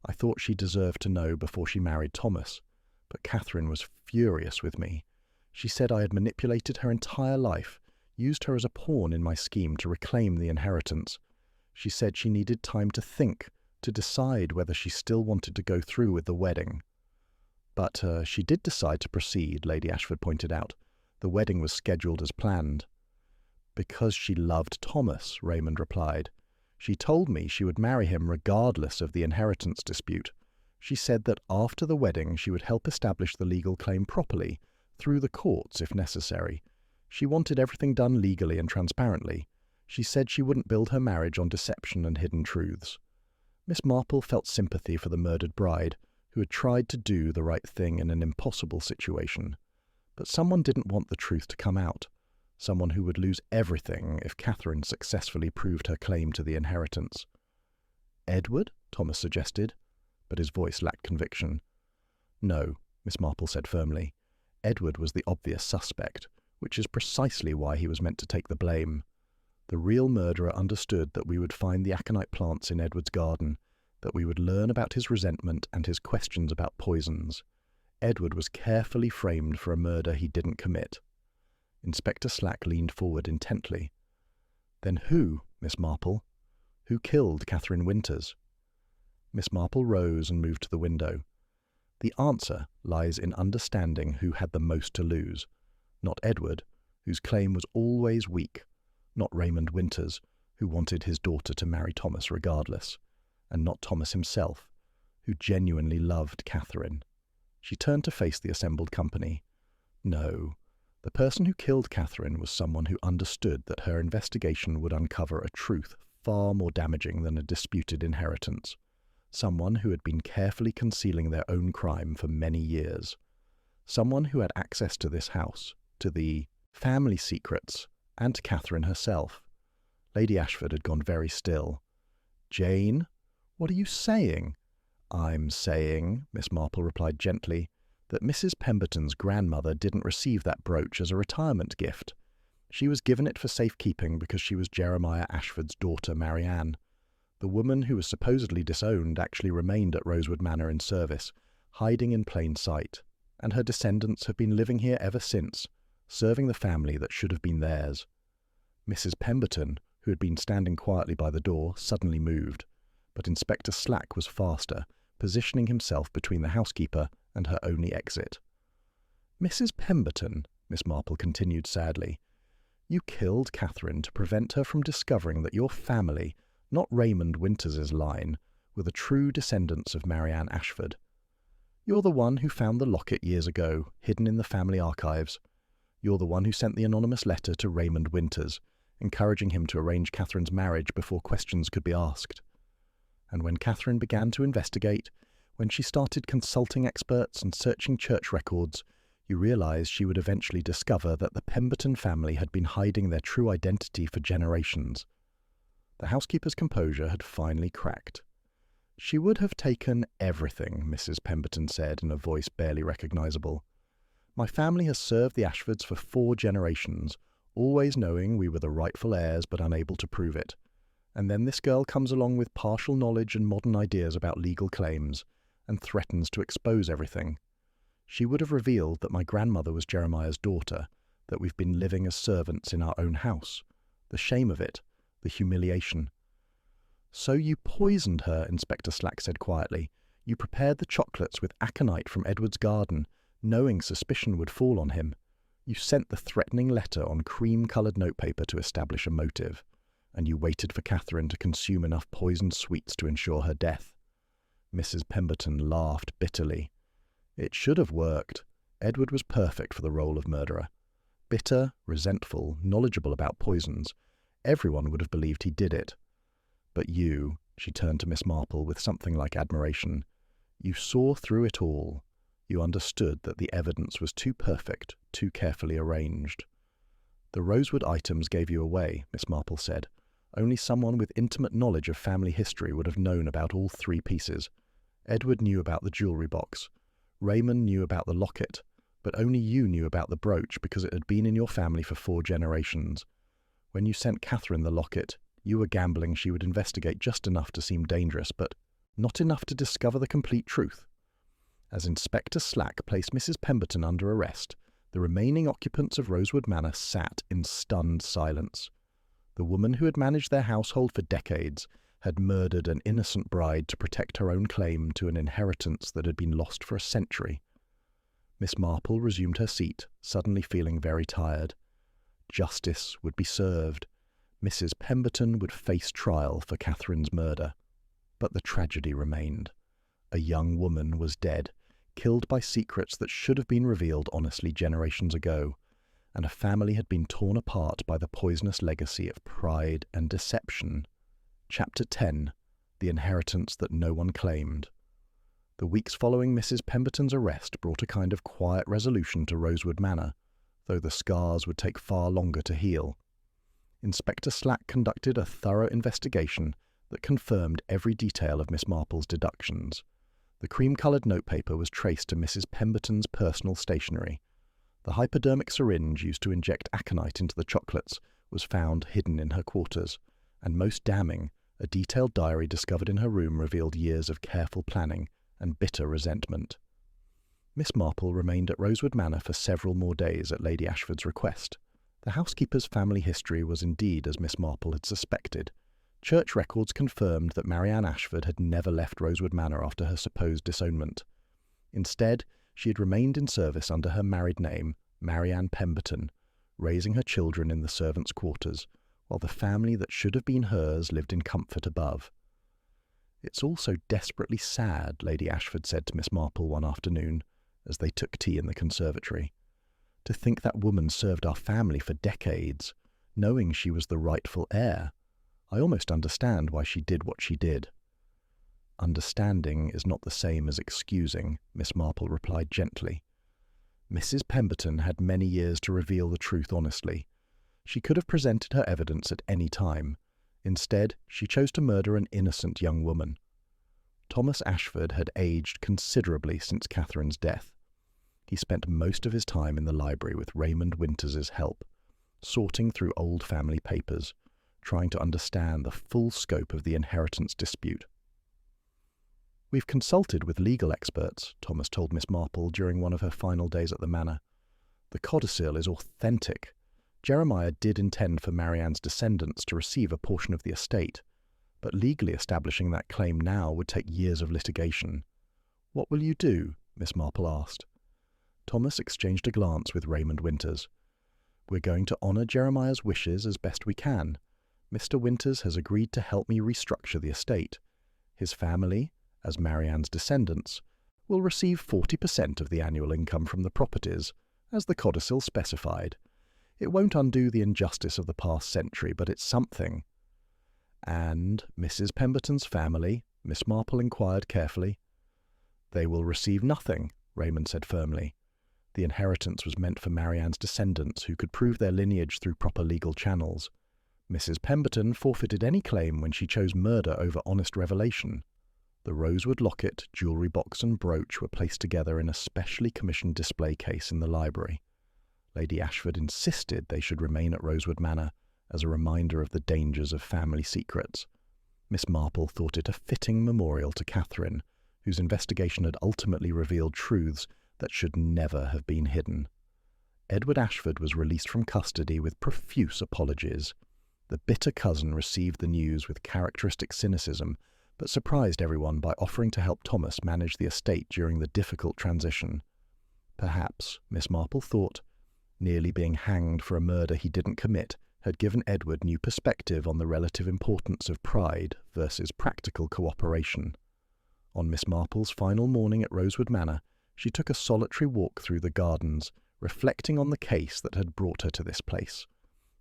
I thought she deserved to know before she married Thomas. But Catherine was furious with me. She said I had manipulated her entire life, used her as a pawn in my scheme to reclaim the inheritance. She said she needed time to think, to decide whether she still wanted to go through with the wedding. But she did decide to proceed, Lady Ashford pointed out. The wedding was scheduled as planned. Because she loved Thomas, Raymond replied. She told me she would marry him regardless of the inheritance dispute. She said that after the wedding she would help establish the legal claim properly, through the courts if necessary. She wanted everything done legally and transparently. She said she wouldn't build her marriage on deception and hidden truths. Miss Marple felt sympathy for the murdered bride, who had tried to do the right thing in an impossible situation. But someone didn't want the truth to come out. Someone who would lose everything if Catherine successfully proved her claim to the inheritance. Edward? Thomas suggested, but his voice lacked conviction. No, Miss Marple said firmly. Edward was the obvious suspect, which is precisely why he was meant to take the blame. The real murderer understood that we would find the aconite plants in Edward's garden, that we would learn about his resentment and his questions about poisons. Edward was carefully framed for a murder he didn't commit. Inspector Slack leaned forward intently. Then who, Miss Marple? Who killed Catherine Winters? Miss Marple rose and moved to the window. The answer lies in understanding who had the most to lose. Not Edward, whose claim was always weak. Not Raymond Winters, who wanted his daughter to marry Thomas regardless. And not Thomas himself, who genuinely loved Catherine. She turned to face the assembled company. No, the person who killed Catherine was someone who understood that her investigation would uncover a truth far more damaging than a disputed inheritance. Someone who had been carefully concealing their own crime for many years. Someone who had access to this house, to the family secrets, and to Catherine herself. Lady Ashford had gone very still. "Jane, what are you saying?" "I'm saying," Miss Marple replied gently, "that Mrs. Pemberton's grandmother didn't receive that brooch as a retirement gift. She was given it for safekeeping because she was Jeremiah Ashford's daughter, Marianne. The woman who was supposedly disowned actually remained at Rosewood Manor in service, hiding in plain sight, and her descendants have been living here ever since, serving the family that should have been theirs." Mrs. Pemberton, who had been standing quietly by the door, suddenly moved, but Inspector Slack was faster, positioning himself between the housekeeper and her only exit. "Mrs. Pemberton," Miss Marple continued sadly, "you killed Catherine to prevent her from discovering that your family, not Raymond Winters's line, were the true descendants of Marianne Ashford. You're the one who found the locket years ago, hidden in the family archives. You're the one who sent the anonymous letter to Raymond Winters, encouraging him to arrange Catherine's marriage before questions could be asked. And when Catherine began to investigate, when she started consulting experts and searching church records, you realized she would eventually discover that the Pemberton family had been hiding their true identity for generations." The housekeeper's composure had finally cracked. "She would have taken everything," Mrs. Pemberton said in a voice barely recognizable. "My family has served the Ashfords for 4 generations, always knowing we were the rightful heirs but unable to prove it. And then this girl comes along with partial knowledge and modern ideas about legal claims, and threatens to expose everything. She would have revealed that my grandmother was Jeremiah's daughter, that we've been living as servants in our own house. The shame of it, the humiliation." "So you poisoned her," Inspector Slack said quietly. "You prepared the chocolates with aconite from Edward's garden, knowing suspicion would fall on him. You sent the threatening letter on cream-coloured notepaper to establish a motive. And you waited for Catherine to consume enough poisoned sweets to ensure her death." Mrs. Pemberton laughed bitterly. "It should have worked. Edward was perfect for the role of murderer. Bitter, resentful, knowledgeable about poisons. Everyone would have believed he did it. But you," she turned to Miss Marple with something like admiration, "you saw through it all. You understood that the evidence was too perfect, too carefully arranged." "The rosewood items gave you away," Miss Marple said. "Only someone with intimate knowledge of family history would have known about all 3 pieces. Edward knew about the jewellery box. Raymond knew about the locket, but only you knew about the brooch because it had been in your family for 4 generations. When you sent Catherine the locket, you were gambling she would investigate just enough to seem dangerous, but not enough to discover the complete truth." As Inspector Slack placed Mrs. Pemberton under arrest, the remaining occupants of Rosewood Manor sat in stunned silence. The woman who had managed their household for decades had murdered an innocent bride to protect her own claim to an inheritance that had been lost for a century. Miss Marple resumed her seat, suddenly feeling very tired. Justice would be served. Mrs. Pemberton would face trial for Catherine's murder. But the tragedy remained. A young woman was dead, killed by secrets that should have been revealed honestly generations ago, and a family had been torn apart by the poisonous legacy of pride and deception. Chapter 10. The Inheritance That No One Claimed. The weeks following Mrs. Pemberton's arrest brought a kind of quiet resolution to Rosewood Manor, though the scars would take far longer to heal. Inspector Slack conducted a thorough investigation that confirmed every detail of Miss Marple's deductions. The cream-coloured notepaper was traced to Mrs. Pemberton's personal stationery. The hypodermic syringe used to inject aconite into the chocolates was found hidden in her quarters, and most damning, a detailed diary discovered in her room revealed years of careful planning and bitter resentment. Miss Marple remained at Rosewood Manor for several more days at Lady Ashford's request. The housekeeper's family history was indeed as Miss Marple had suspected. Church records confirmed that Marianne Ashford had never left Rosewood Manor after her supposed disownment. Instead, she had remained in service under her married name, Marianne Pemberton, raising her children in the servants' quarters, while the family that should have been hers lived in comfort above. "It's all so desperately sad," Lady Ashford said to Miss Marple one afternoon, as they took tea in the conservatory. "To think that woman served our family for decades, knowing she was the rightful heir. I almost understand why she did what she did." "Understanding is not the same as excusing," Miss Marple replied gently. Mrs. Pemberton had many years to reveal the truth honestly. She could have presented her evidence at any time. Instead, she chose to murder an innocent young woman. Thomas Ashford had aged considerably since Catherine's death. He spent most of his time in the library with Raymond Winters's help, sorting through old family papers, trying to understand the full scope of the inheritance dispute. "We've consulted with legal experts," Thomas told Miss Marple during one of her final days at the manor. "The codicil is authentic. Jeremiah did intend for Marianne's descendants to receive a portion of the estate, but legally establishing that claim now would take years of litigation." "What will you do?" Miss Marple asked. Thomas exchanged a glance with Raymond Winters. "We're going to honour Jeremiah's wishes as best we can. Mr. Winters has agreed to help me restructure the estate. His family, as Marianne's descendants, will receive 40% of the annual income from the properties, as the codicil specified. It won't undo the injustice of the past century, but it's something." "And Mrs. Pemberton's family?" Miss Marple inquired carefully. "They will receive nothing," Raymond said firmly. The inheritance was meant for Marianne's descendants who could prove their lineage through proper legal channels. Mrs. Pemberton forfeited any claim when she chose murder over honest revelation. The Rosewood Locket, jewellery box and brooch were placed together in a specially commissioned display case in the library. Lady Ashford insisted they should remain at Rosewood Manor as a reminder of the dangers of family secrets. Miss Marple thought it a fitting memorial to Catherine, whose investigation had ultimately revealed truths that should never have been hidden. Edward Ashford was released from custody with profuse apologies. The bitter cousin received the news with characteristic cynicism, but surprised everyone by offering to help Thomas manage the estate during the difficult transition. Perhaps, Miss Marple thought, nearly being hanged for a murder he didn't commit had given Edward new perspective on the relative importance of pride versus practical cooperation. On Miss Marple's final morning at Rosewood Manor, she took a solitary walk through the gardens, reflecting on the case that had brought her to this place.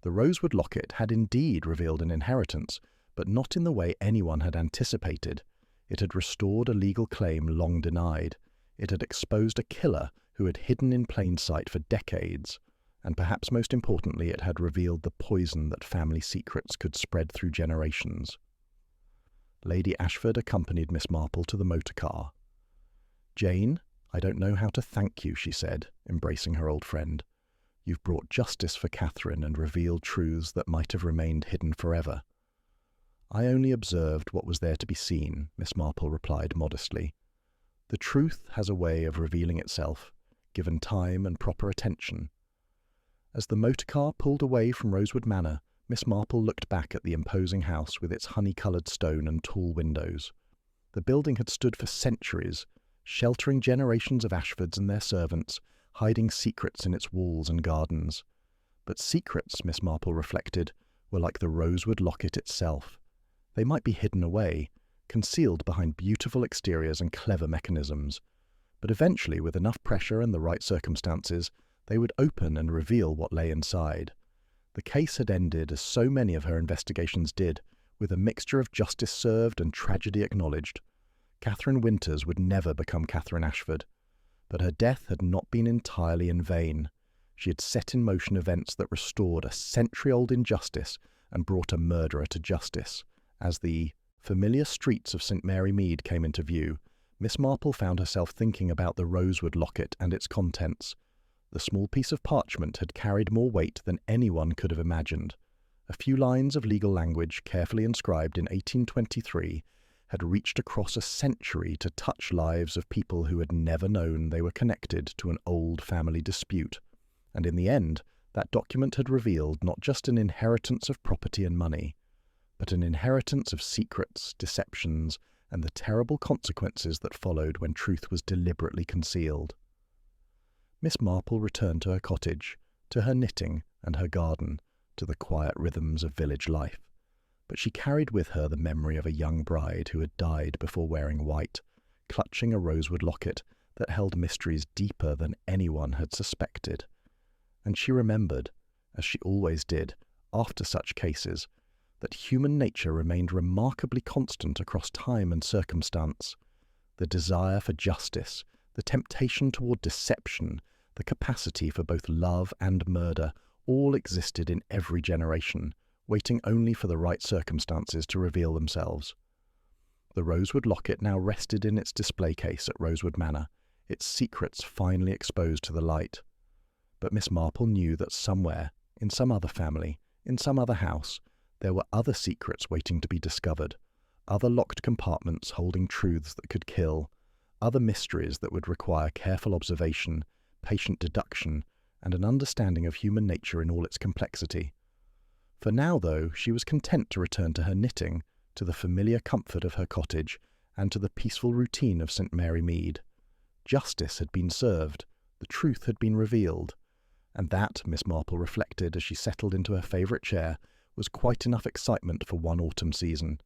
The Rosewood Locket had indeed revealed an inheritance, but not in the way anyone had anticipated. It had restored a legal claim long denied. It had exposed a killer who had hidden in plain sight for decades. And perhaps most importantly, it had revealed the poison that family secrets could spread through generations. Lady Ashford accompanied Miss Marple to the motor car. "Jane, I don't know how to thank you," she said, embracing her old friend. "You've brought justice for Catherine and revealed truths that might have remained hidden forever." "I only observed what was there to be seen," Miss Marple replied modestly. "The truth has a way of revealing itself, given time and proper attention." As the motor car pulled away from Rosewood Manor, Miss Marple looked back at the imposing house with its honey-coloured stone and tall windows. The building had stood for centuries, sheltering generations of Ashfords and their servants, hiding secrets in its walls and gardens. But secrets, Miss Marple reflected, were like the Rosewood Locket itself. They might be hidden away, concealed behind beautiful exteriors and clever mechanisms. But eventually, with enough pressure and the right circumstances, they would open and reveal what lay inside. The case had ended, as so many of her investigations did, with a mixture of justice served and tragedy acknowledged. Catherine Winters would never become Catherine Ashford. But her death had not been entirely in vain. She had set in motion events that restored a century-old injustice and brought a murderer to justice. As the familiar streets of St. Mary Mead came into view, Miss Marple found herself thinking about the Rosewood Locket and its contents. The small piece of parchment had carried more weight than anyone could have imagined. A few lines of legal language, carefully inscribed in 1823, had reached across a century to touch lives of people who had never known they were connected to an old family dispute. And in the end, that document had revealed not just an inheritance of property and money, but an inheritance of secrets, deceptions, and the terrible consequences that followed when truth was deliberately concealed. Miss Marple returned to her cottage, to her knitting and her garden, to the quiet rhythms of village life. But she carried with her the memory of a young bride who had died before wearing white, clutching a rosewood locket that held mysteries deeper than anyone had suspected. And she remembered, as she always did, after such cases, that human nature remained remarkably constant across time and circumstance. The desire for justice, the temptation toward deception, the capacity for both love and murder, all existed in every generation, waiting only for the right circumstances to reveal themselves. The Rosewood Locket now rested in its display case at Rosewood Manor, its secrets finally exposed to the light. But Miss Marple knew that somewhere, in some other family, in some other house, there were other secrets waiting to be discovered, other locked compartments holding truths that could kill, other mysteries that would require careful observation, patient deduction, and an understanding of human nature in all its complexity. For now, though, she was content to return to her knitting, to the familiar comfort of her cottage, and to the peaceful routine of St. Mary Mead. Justice had been served, the truth had been revealed, and that, Miss Marple reflected as she settled into her favourite chair, was quite enough excitement for one autumn season.